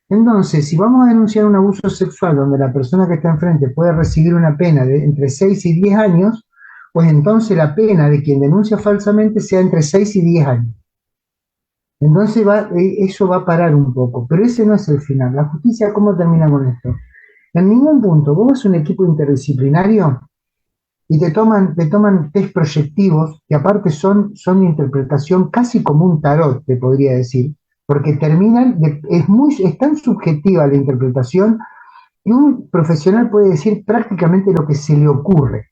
Entonces, si vamos a denunciar un abuso sexual donde la persona que está enfrente puede recibir una pena de entre 6 y 10 años, pues entonces la pena de quien denuncia falsamente sea entre 6 y 10 años. Entonces eso va a parar un poco, pero ese no es el final. La justicia, ¿cómo termina con esto? En ningún punto, vos ves un equipo interdisciplinario y te toman test proyectivos, que aparte son de interpretación casi como un tarot, te podría decir, porque es tan subjetiva la interpretación que un profesional puede decir prácticamente lo que se le ocurre.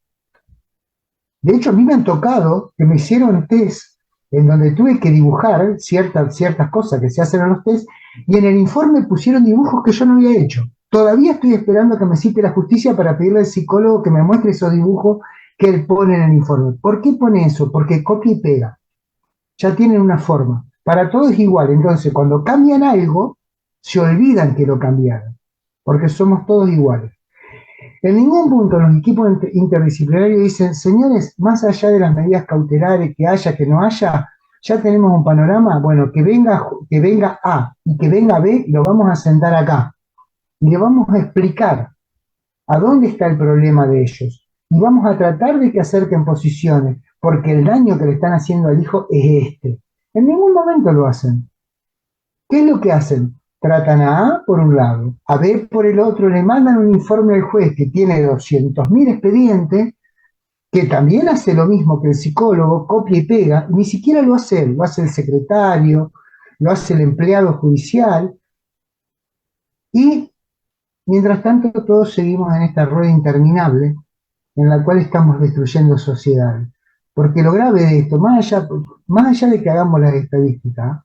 De hecho, a mí me han tocado que me hicieron test en donde tuve que dibujar ciertas cosas que se hacen en los test y en el informe pusieron dibujos que yo no había hecho. Todavía estoy esperando que me cite la justicia para pedirle al psicólogo que me muestre esos dibujos que él pone en el informe. ¿Por qué pone eso? Porque copia y pega. Ya tienen una forma. Para todo es igual. Entonces, cuando cambian algo, se olvidan que lo cambiaron. Porque somos todos iguales. En ningún punto los equipos interdisciplinarios dicen, señores, más allá de las medidas cautelares que haya, que no haya, ya tenemos un panorama, bueno, que venga A y que venga B, lo vamos a sentar acá. Y le vamos a explicar a dónde está el problema de ellos. Y vamos a tratar de que acerquen posiciones, porque el daño que le están haciendo al hijo es este. En ningún momento lo hacen. ¿Qué es lo que hacen? Tratan a A por un lado, a B por el otro, le mandan un informe al juez que tiene 200.000 expedientes, que también hace lo mismo que el psicólogo, copia y pega, y ni siquiera lo hace él, lo hace el secretario, lo hace el empleado judicial, y mientras tanto todos seguimos en esta rueda interminable en la cual estamos destruyendo sociedades. Porque lo grave de esto, más allá de que hagamos las estadísticas,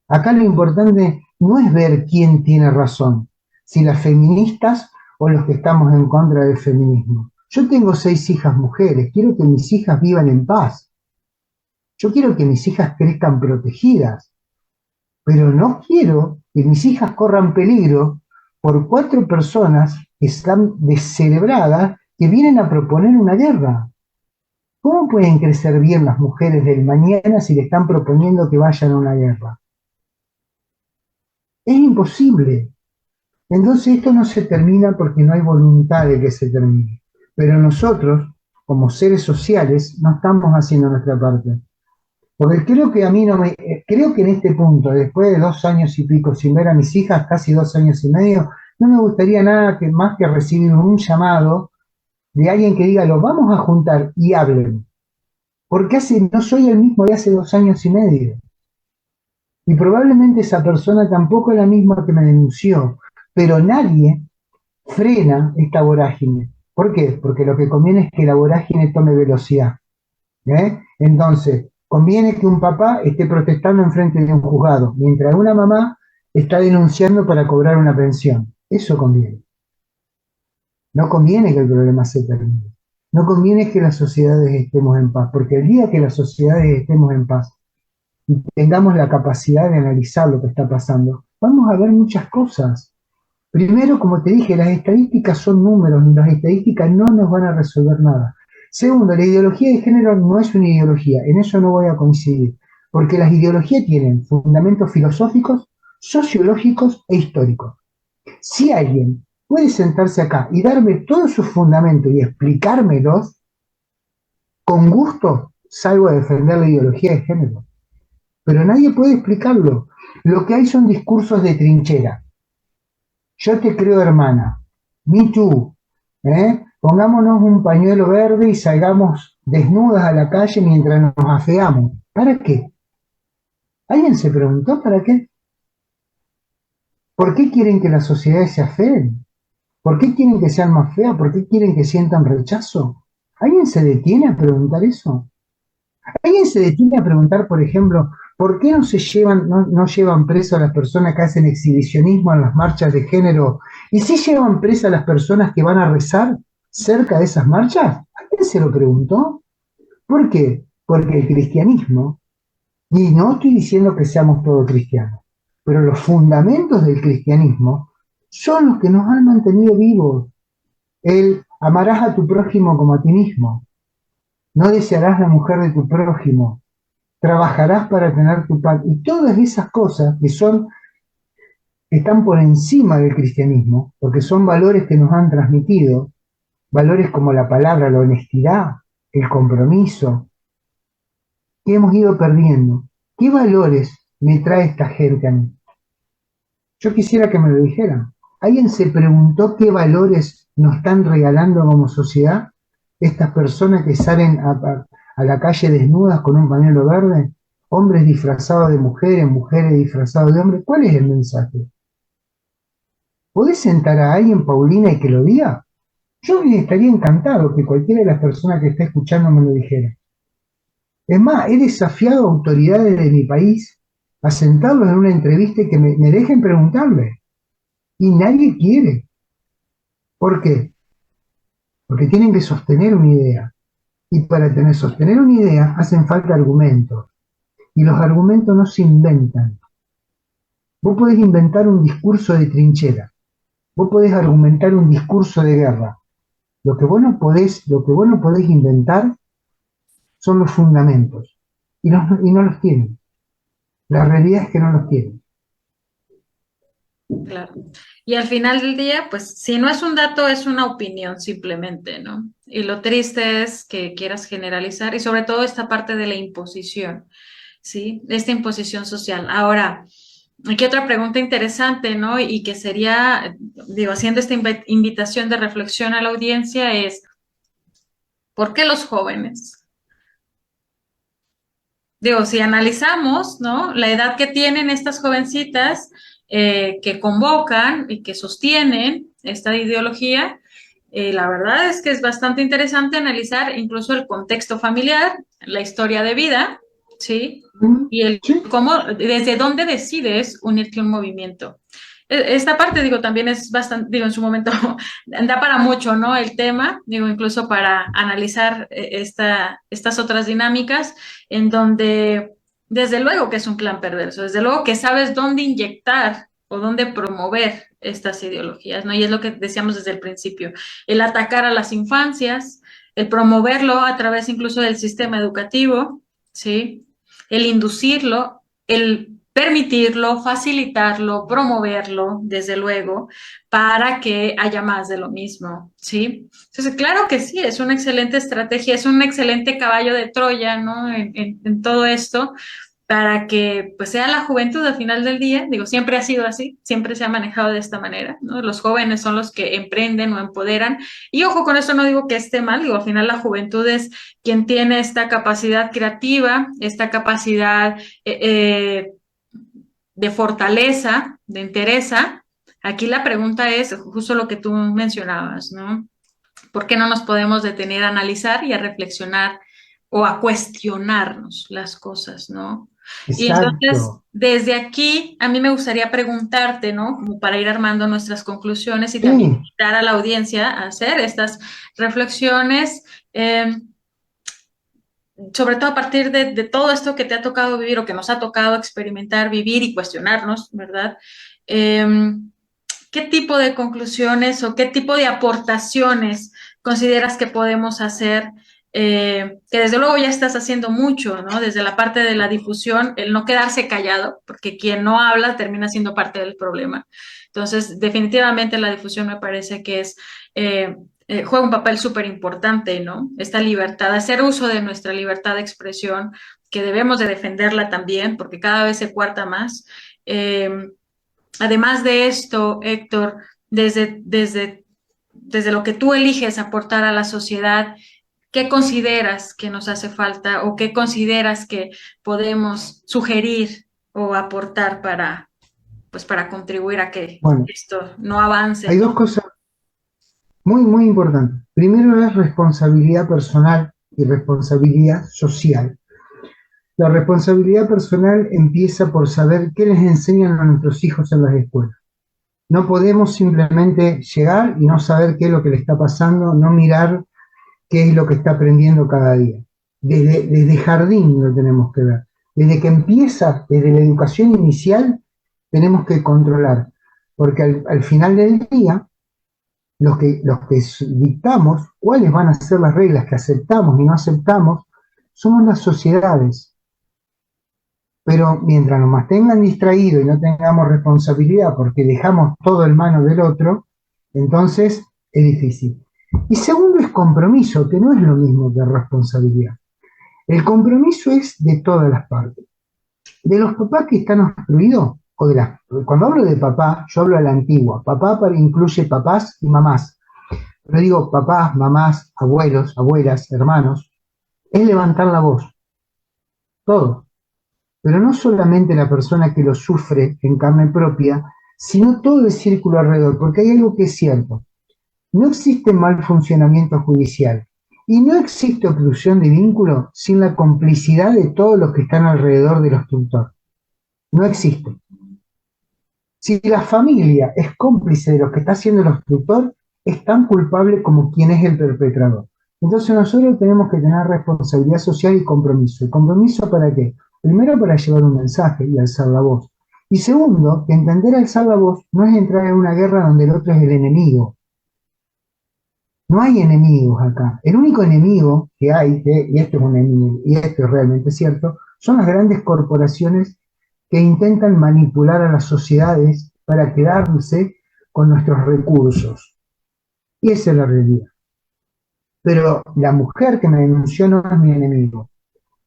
acá lo importante no es ver quién tiene razón, si las feministas o los que estamos en contra del feminismo. Yo tengo 6 hijas mujeres, quiero que mis hijas vivan en paz. Yo quiero que mis hijas crezcan protegidas, pero no quiero que mis hijas corran peligro por 4 personas que están descerebradas que vienen a proponer una guerra. ¿Cómo pueden crecer bien las mujeres del mañana si le están proponiendo que vayan a una guerra? Es imposible. Entonces esto no se termina porque no hay voluntad de que se termine. Pero nosotros, como seres sociales, no estamos haciendo nuestra parte. Porque creo que a mí no me, creo que en este punto, después de 2 años y pico sin ver a mis hijas, casi 2 años y medio, no me gustaría nada más que recibir un llamado de alguien que diga, los vamos a juntar y hablen. Porque no soy el mismo de hace 2 años y medio. Y probablemente esa persona tampoco es la misma que me denunció. Pero nadie frena esta vorágine. ¿Por qué? Porque lo que conviene es que la vorágine tome velocidad. Entonces, conviene que un papá esté protestando enfrente de un juzgado, mientras una mamá está denunciando para cobrar una pensión. Eso conviene. No conviene que el problema se termine. No conviene que las sociedades estemos en paz, porque el día que las sociedades estemos en paz y tengamos la capacidad de analizar lo que está pasando, vamos a ver muchas cosas. Primero, como te dije, las estadísticas son números y las estadísticas no nos van a resolver nada. Segundo, la ideología de género no es una ideología, en eso no voy a coincidir, porque las ideologías tienen fundamentos filosóficos, sociológicos e históricos. Si alguien puede sentarse acá y darme todos sus fundamentos y explicármelos, con gusto salgo a defender la ideología de género. Pero nadie puede explicarlo. Lo que hay son discursos de trinchera. Yo te creo hermana, me too, pongámonos un pañuelo verde y salgamos desnudas a la calle mientras nos afeamos. ¿Para qué? ¿Alguien se preguntó para qué? ¿Por qué quieren que las sociedades se afeen? ¿Por qué quieren que sean más feas? ¿Por qué quieren que sientan rechazo? ¿Alguien se detiene a preguntar eso? ¿Alguien se detiene a preguntar, por ejemplo, por qué no llevan preso a las personas que hacen exhibicionismo en las marchas de género y sí llevan presa a las personas que van a rezar cerca de esas marchas? ¿Alguien se lo preguntó? ¿Por qué? Porque el cristianismo, y no estoy diciendo que seamos todos cristianos, pero los fundamentos del cristianismo son los que nos han mantenido vivos. El amarás a tu prójimo como a ti mismo. No desearás la mujer de tu prójimo. trabajarás para tener tu pan. Y todas esas cosas que están por encima del cristianismo, porque son valores que nos han transmitido, valores como la palabra, la honestidad, el compromiso, que hemos ido perdiendo. ¿Qué valores me trae esta gente a mí? Yo quisiera que me lo dijeran. ¿Alguien se preguntó qué valores nos están regalando como sociedad estas personas que salen a la calle desnudas con un pañuelo verde? Hombres disfrazados de mujeres, mujeres disfrazadas de hombres. ¿Cuál es el mensaje? ¿Podés sentar a alguien, Paulina, y que lo diga? Yo estaría encantado que cualquiera de las personas que está escuchando me lo dijera. Es más, he desafiado a autoridades de mi país a sentarlos en una entrevista y que me dejen preguntarle. Y nadie quiere. ¿Por qué? Porque tienen que sostener una idea. Y para sostener una idea hacen falta argumentos. Y los argumentos no se inventan. Vos podés inventar un discurso de trinchera. Vos podés argumentar un discurso de guerra. Lo que vos no podés inventar son los fundamentos. Y no los tienen. La realidad es que no los tienen. Claro. Y al final del día, pues si no es un dato, es una opinión simplemente, ¿no? Y lo triste es que quieras generalizar y sobre todo esta parte de la imposición, ¿sí? Esta imposición social. Ahora, aquí otra pregunta interesante, ¿no? Y que sería, digo, haciendo esta invitación de reflexión a la audiencia es, ¿por qué los jóvenes? Digo, si analizamos, ¿no? La edad que tienen estas jovencitas que convocan y que sostienen esta ideología, la verdad es que es bastante interesante analizar incluso el contexto familiar, la historia de vida, ¿sí? ¿Mm? Y el ¿Sí? cómo, desde dónde decides unirte a un movimiento. Esta parte, digo, también es bastante, digo, en su momento da para mucho, ¿no? El tema, digo, incluso para analizar estas otras dinámicas en donde, desde luego que es un clan perverso, desde luego que sabes dónde inyectar o dónde promover estas ideologías, ¿no? Y es lo que decíamos desde el principio, el atacar a las infancias, el promoverlo a través incluso del sistema educativo, ¿sí? El inducirlo, el permitirlo, facilitarlo, promoverlo, desde luego, para que haya más de lo mismo, ¿sí? Entonces, claro que sí, es una excelente estrategia, es un excelente caballo de Troya, ¿no? En todo esto, para que pues sea la juventud al final del día, digo, siempre ha sido así, siempre se ha manejado de esta manera, ¿no? Los jóvenes son los que emprenden o empoderan, y ojo, con esto no digo que esté mal, digo, al final la juventud es quien tiene esta capacidad creativa, esta capacidad de fortaleza, de entereza. Aquí la pregunta es justo lo que tú mencionabas, ¿no? ¿Por qué no nos podemos detener a analizar y a reflexionar o a cuestionarnos las cosas, ¿no? Y entonces, Exacto. desde aquí, a mí me gustaría preguntarte, ¿no? Como para ir armando nuestras conclusiones y también Sí, invitar a la audiencia a hacer estas reflexiones, sobre todo a partir de todo esto que te ha tocado vivir o que nos ha tocado experimentar, vivir y cuestionarnos, ¿verdad? Eh, ¿Qué tipo de conclusiones o qué tipo de aportaciones consideras que podemos hacer? Que desde luego ya estás haciendo mucho, ¿no? Desde la parte de la difusión, el no quedarse callado, porque quien no habla termina siendo parte del problema. Entonces, definitivamente la difusión me parece que juega un papel súper importante, ¿no? Esta libertad, hacer uso de nuestra libertad de expresión, que debemos de defenderla también, porque cada vez se cuarta más. Eh, Además de esto, Héctor, desde lo que tú eliges aportar a la sociedad, ¿qué consideras que nos hace falta o qué consideras que podemos sugerir o aportar pues, para contribuir a que bueno, esto no avance, hay ¿no? dos cosas muy importantes. Primero es responsabilidad personal y responsabilidad social. La responsabilidad personal empieza por saber qué les enseñan a nuestros hijos en las escuelas. No podemos simplemente llegar y no saber qué es lo que le está pasando, no mirar qué es lo que está aprendiendo cada día. Desde jardín lo tenemos que ver. Desde que empieza, desde la educación inicial, tenemos que controlar. Porque al final del día, los que dictamos cuáles van a ser las reglas que aceptamos y no aceptamos, somos las sociedades. Pero mientras nos mantengan distraídos y no tengamos responsabilidad porque dejamos todo en manos del otro, entonces es difícil. Y segundo es compromiso, que no es lo mismo que responsabilidad. El compromiso es de todas las partes. De los papás que están obstruidos, cuando hablo de papá, yo hablo a la antigua. Papá incluye papás y mamás. Pero digo papás, mamás, abuelos, abuelas, hermanos. Es levantar la voz. Todo. Pero no solamente la persona que lo sufre en carne propia, sino todo el círculo alrededor, porque hay algo que es cierto. No existe mal funcionamiento judicial y no existe obstrucción de vínculo sin la complicidad de todos los que están alrededor del obstructor. No existe. Si la familia es cómplice de lo que está haciendo el obstructor, es tan culpable como quien es el perpetrador. Entonces nosotros tenemos que tener responsabilidad social y compromiso. ¿Y compromiso para qué? Primero para llevar un mensaje y alzar la voz. Y segundo, que entender alzar la voz no es entrar en una guerra donde el otro es el enemigo. No hay enemigos acá. El único enemigo que hay, y esto es un enemigo, y esto es realmente cierto, son las grandes corporaciones que intentan manipular a las sociedades para quedarse con nuestros recursos. Y esa es la realidad. Pero la mujer que me denunció no es mi enemigo.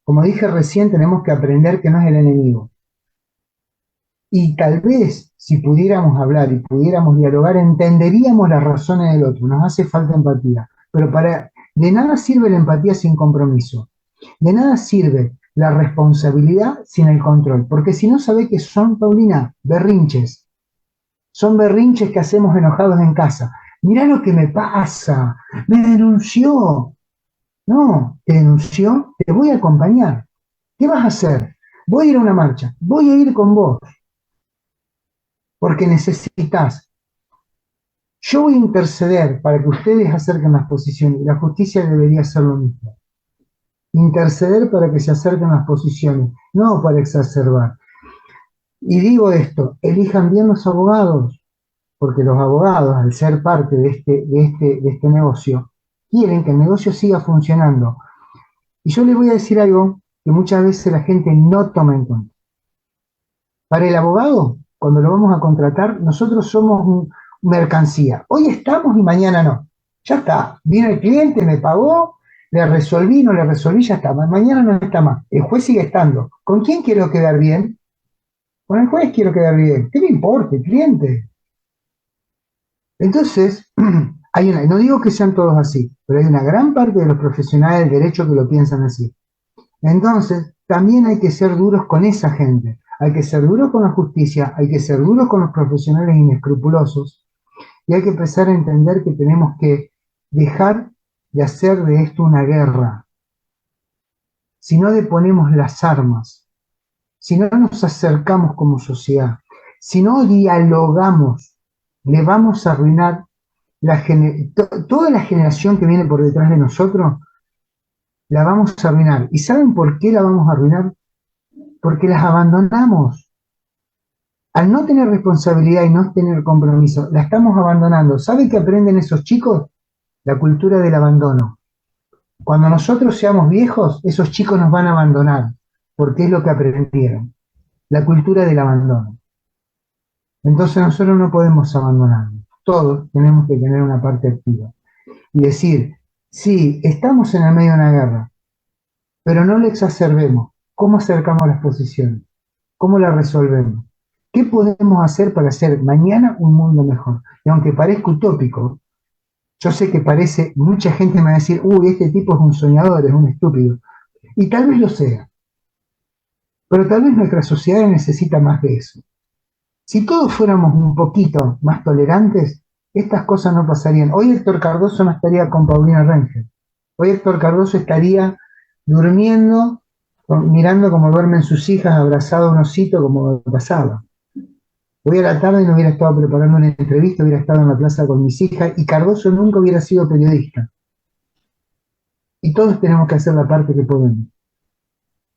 Como dije recién, tenemos que aprender que no es el enemigo. Y tal vez, si pudiéramos hablar y pudiéramos dialogar, entenderíamos las razones del otro. Nos hace falta empatía. Pero de nada sirve la empatía sin compromiso. De nada sirve la responsabilidad sin el control. Porque si no sabe que son, Paulina, berrinches. Son berrinches que hacemos enojados en casa. Mirá lo que me pasa. Me denunció. No, te denunció, te voy a acompañar. ¿Qué vas a hacer? Voy a ir a una marcha. Voy a ir con vos. Porque necesitas. Yo voy a interceder para que ustedes acerquen las posiciones. Y la justicia debería hacer lo mismo. Interceder para que se acerquen las posiciones, no para exacerbar. Y digo esto, elijan bien los abogados, porque los abogados, al ser parte de este negocio, quieren que el negocio siga funcionando. Y yo les voy a decir algo que muchas veces la gente no toma en cuenta. Para el abogado, cuando lo vamos a contratar, nosotros somos mercancía. Hoy estamos y mañana no. Ya está. Vino el cliente, me pagó, le resolví, no le resolví, ya está. Mañana no está más. El juez sigue estando. ¿Con quién quiero quedar bien? Con el juez quiero quedar bien. ¿Qué me importa el cliente? Entonces, no digo que sean todos así, pero hay una gran parte de los profesionales del derecho que lo piensan así. Entonces, también hay que ser duros con esa gente. Hay que ser duros con la justicia, hay que ser duros con los profesionales inescrupulosos y hay que empezar a entender que tenemos que dejar de hacer de esto una guerra. Si no deponemos las armas, si no nos acercamos como sociedad, si no dialogamos, le vamos a arruinar toda la generación que viene por detrás de nosotros, la vamos a arruinar. ¿Y saben por qué la vamos a arruinar? Porque las abandonamos. Al no tener responsabilidad y no tener compromiso, la estamos abandonando. ¿Sabe qué aprenden esos chicos? La cultura del abandono. Cuando nosotros seamos viejos, esos chicos nos van a abandonar, porque es lo que aprendieron. La cultura del abandono. Entonces nosotros no podemos abandonarnos. Todos tenemos que tener una parte activa. Y decir, sí, estamos en el medio de una guerra, pero no la exacerbemos. ¿Cómo acercamos las posiciones? ¿Cómo la resolvemos? ¿Qué podemos hacer para hacer mañana un mundo mejor? Y aunque parezca utópico, yo sé que mucha gente me va a decir, uy, este tipo es un soñador, es un estúpido. Y tal vez lo sea. Pero tal vez nuestra sociedad necesita más de eso. Si todos fuéramos un poquito más tolerantes, estas cosas no pasarían. Hoy Héctor Cardoso no estaría con Paulina Rengel. Hoy Héctor Cardoso estaría durmiendo, mirando cómo duermen sus hijas, abrazado a un osito como pasaba. Hoy a la tarde no hubiera estado preparando una entrevista, hubiera estado en la plaza con mis hijas y Cardoso nunca hubiera sido periodista. Y todos tenemos que hacer la parte que podemos.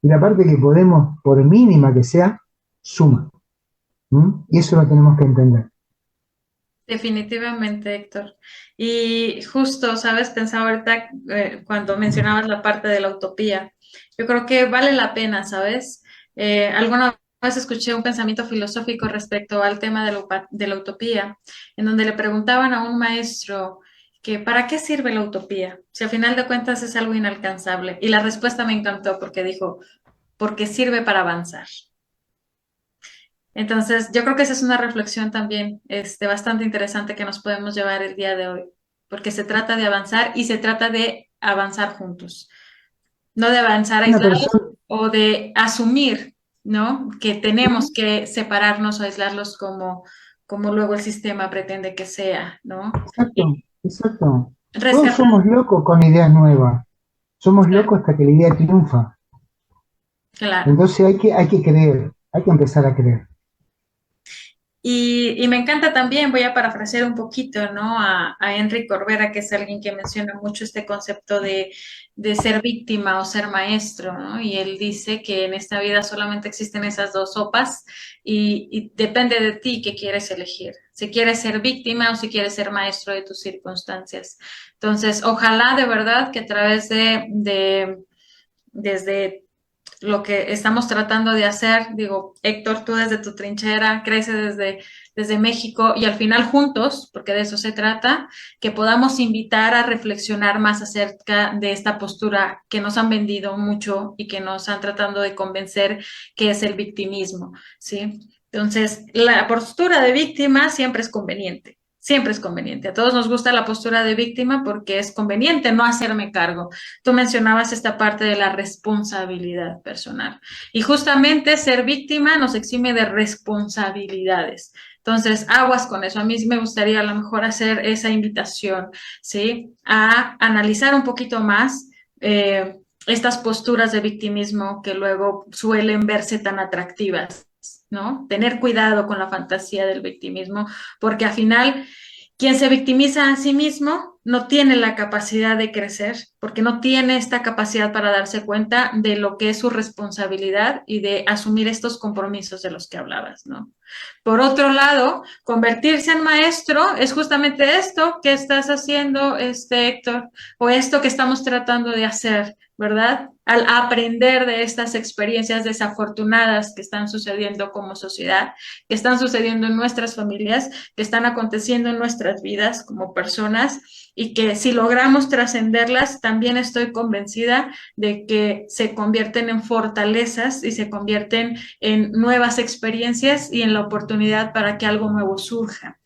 Y la parte que podemos, por mínima que sea, suma. Y eso lo tenemos que entender. Definitivamente, Héctor. Y justo, sabes, pensaba ahorita cuando mencionabas la parte de la utopía. Yo creo que vale la pena, ¿sabes? Alguna vez escuché un pensamiento filosófico respecto al tema de la utopía, en donde le preguntaban a un maestro que ¿para qué sirve la utopía? Si al final de cuentas es algo inalcanzable. Y la respuesta me encantó porque dijo, porque sirve para avanzar. Entonces, yo creo que esa es una reflexión también bastante interesante que nos podemos llevar el día de hoy, porque se trata de avanzar y se trata de avanzar juntos, no de avanzar Una aislados persona, o de asumir, ¿no? Que tenemos que separarnos o aislarlos como luego el sistema pretende que sea, ¿no? exacto, exacto. Todos Rescatar, somos locos con ideas nuevas. Somos locos hasta que la idea triunfa. claro. Entonces hay que creer, hay que empezar a creer. Y me encanta también, voy a parafrasear un poquito, ¿no? A Enrique Corbera, que es alguien que menciona mucho este concepto de ser víctima o ser maestro, ¿no? Y él dice que en esta vida solamente existen esas dos sopas y depende de ti qué quieres elegir, si quieres ser víctima o si quieres ser maestro de tus circunstancias. Entonces, ojalá de verdad que a través desde lo que estamos tratando de hacer. Digo, Héctor, tú desde tu trinchera, crece desde México y al final juntos, porque de eso se trata, que podamos invitar a reflexionar más acerca de esta postura que nos han vendido mucho y que nos han tratado de convencer que es el victimismo, ¿sí? Entonces, la postura de víctima siempre es conveniente. Siempre es conveniente. A todos nos gusta la postura de víctima porque es conveniente no hacerme cargo. Tú mencionabas esta parte de la responsabilidad personal y justamente ser víctima nos exime de responsabilidades. Entonces, aguas con eso. A mí sí me gustaría a lo mejor hacer esa invitación, ¿sí? A analizar un poquito más estas posturas de victimismo que luego suelen verse tan atractivas, ¿no? Tener cuidado con la fantasía del victimismo, porque al final quien se victimiza a sí mismo no tiene la capacidad de crecer, porque no tiene esta capacidad para darse cuenta de lo que es su responsabilidad y de asumir estos compromisos de los que hablabas, ¿no? Por otro lado, convertirse en maestro es justamente esto que estás haciendo, Héctor, o esto que estamos tratando de hacer, ¿verdad? Al aprender de estas experiencias desafortunadas que están sucediendo como sociedad, que están sucediendo en nuestras familias, que están aconteciendo en nuestras vidas como personas y que si logramos trascenderlas, también estoy convencida de que se convierten en fortalezas y se convierten en nuevas experiencias y en la oportunidad para que algo nuevo surja.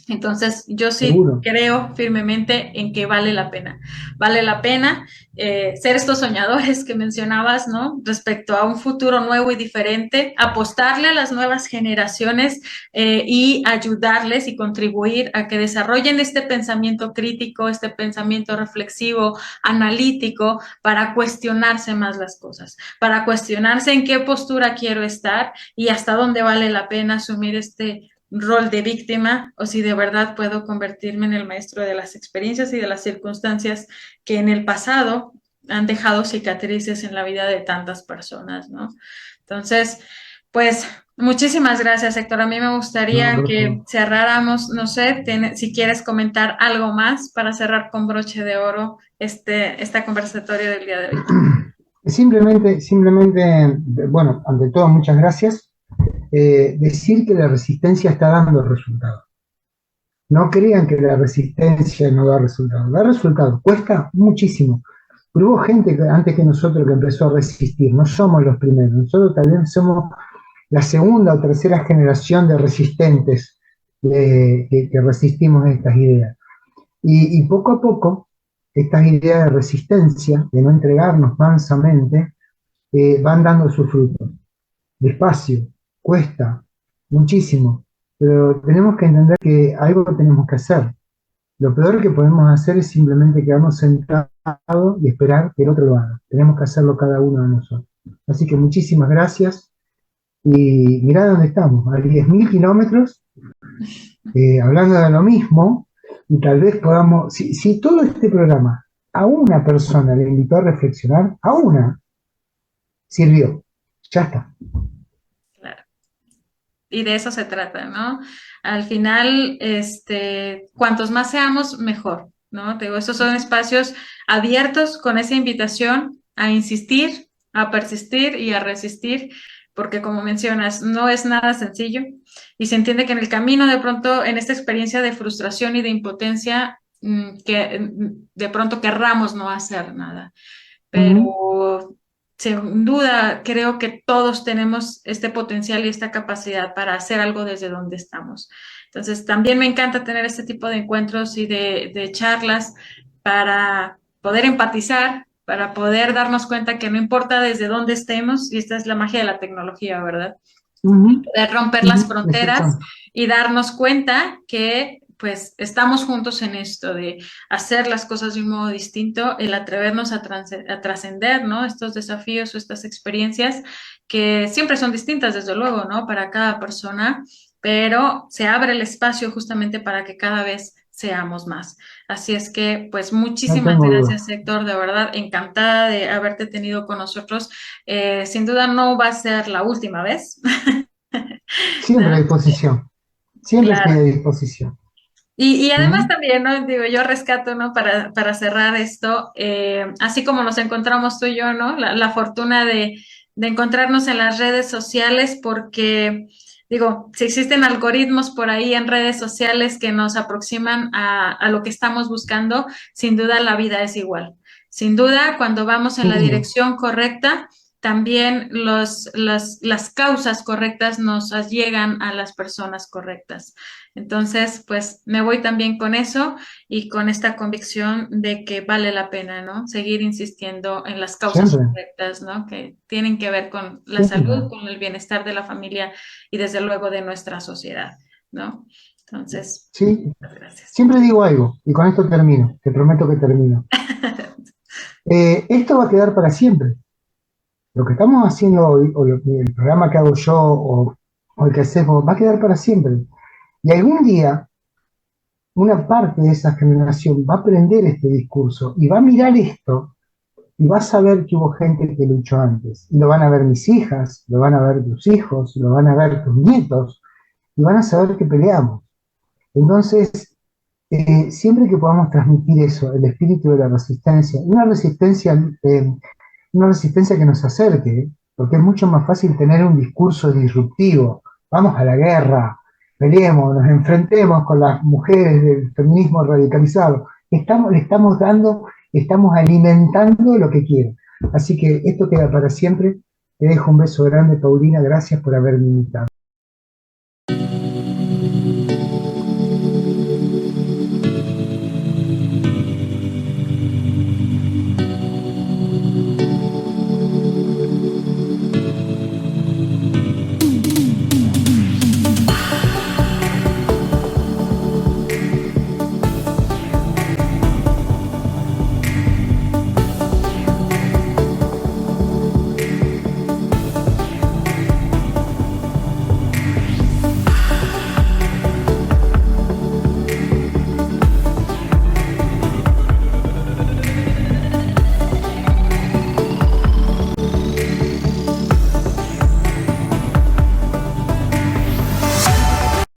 Entonces, yo sí Seguro. creo firmemente en que vale la pena ser estos soñadores que mencionabas, ¿no? Respecto a un futuro nuevo y diferente, apostarle a las nuevas generaciones y ayudarles y contribuir a que desarrollen este pensamiento crítico, este pensamiento reflexivo, analítico, para cuestionarse más las cosas, para cuestionarse en qué postura quiero estar y hasta dónde vale la pena asumir este rol de víctima o si de verdad puedo convertirme en el maestro de las experiencias y de las circunstancias que en el pasado han dejado cicatrices en la vida de tantas personas, ¿no? Entonces, pues muchísimas gracias, Héctor. A mí me No, gustaría por que favor. cerráramos, no sé, si quieres comentar algo más para cerrar con broche de oro esta conversatorio del día de hoy. Simplemente, bueno, ante todo, muchas gracias. Decir que la resistencia está dando resultados. No crean que la resistencia no da resultados. Da resultados, cuesta muchísimo. Pero hubo gente antes que nosotros que empezó a resistir. No somos los primeros. Nosotros también somos la segunda o tercera generación de resistentes que resistimos estas ideas. Y poco a poco, estas ideas de resistencia, de no entregarnos mansamente, van dando sus frutos. Despacio, cuesta muchísimo, pero tenemos que entender que algo tenemos que hacer. Lo peor que podemos hacer es simplemente quedarnos sentados y esperar que el otro lo haga. Tenemos que hacerlo cada uno de nosotros. Así que muchísimas gracias y mirá dónde estamos, a 10.000 kilómetros, hablando de lo mismo, y tal vez podamos, si todo este programa a una persona le invitó a reflexionar, a una, sirvió. Ya está. Claro. Y de eso se trata, ¿no? Al final, cuantos más seamos, mejor, ¿no? Te digo, estos son espacios abiertos con esa invitación a insistir, a persistir y a resistir porque como mencionas, no es nada sencillo y se entiende que en el camino de pronto, en esta experiencia de frustración y de impotencia, que de pronto querramos no hacer nada, Ujú. pero sin duda creo que todos tenemos este potencial y esta capacidad para hacer algo desde donde estamos. Entonces, también me encanta tener este tipo de encuentros y de charlas para poder empatizar, para poder darnos cuenta que no importa desde dónde estemos, y esta es la magia de la tecnología, ¿verdad? Ujú. Poder romper las Ujú. fronteras Exacto. y darnos cuenta que pues estamos juntos en esto de hacer las cosas de un modo distinto, el atrevernos a trascender, ¿no? Estos desafíos o estas experiencias que siempre son distintas, desde luego, ¿no? Para cada persona, pero se abre el espacio justamente para que cada vez seamos más. Así es que, pues, No muchísimas tengo duda. gracias, Héctor, de verdad, encantada de haberte tenido con nosotros. Sin duda no va a ser la última vez. Siempre a ¿No? disposición. Siempre estoy a Claro. disposición. Y además ¿Mm? también, ¿no? Digo, yo rescato, ¿no? Para cerrar esto, así como nos encontramos tú y yo, ¿no? La fortuna de encontrarnos en las redes sociales porque, digo, si existen algoritmos por ahí en redes sociales que nos aproximan a lo que estamos buscando, sin duda la vida es igual. Sin duda, cuando vamos en la Sí, dirección correcta, también las causas correctas nos llegan a las personas correctas. Entonces, pues me voy también con eso y con esta convicción de que vale la pena, ¿no? Seguir insistiendo en las causas siempre, correctas, ¿no? Que tienen que ver con la siempre. salud, con el bienestar de la familia y desde luego de nuestra sociedad, ¿no? Entonces, Sí, muchas gracias. siempre digo algo, y con esto termino, te prometo que termino. Esto va a quedar para siempre. Lo que estamos haciendo hoy, el programa que hago yo, o el que hacemos, va a quedar para siempre. Y algún día, una parte de esa generación va a aprender este discurso y va a mirar esto y va a saber que hubo gente que luchó antes. Y lo van a ver mis hijas, lo van a ver tus hijos, lo van a ver tus nietos, y van a saber que peleamos. Entonces, siempre que podamos transmitir eso, el espíritu de la resistencia, una resistencia que nos acerque, ¿eh? Porque es mucho más fácil tener un discurso disruptivo. Vamos a la guerra, peleemos, nos enfrentemos con las mujeres del feminismo radicalizado. Le estamos dando, estamos alimentando lo que quieren. Así que esto queda para siempre. Te dejo un beso grande, Paulina. Gracias por haberme invitado.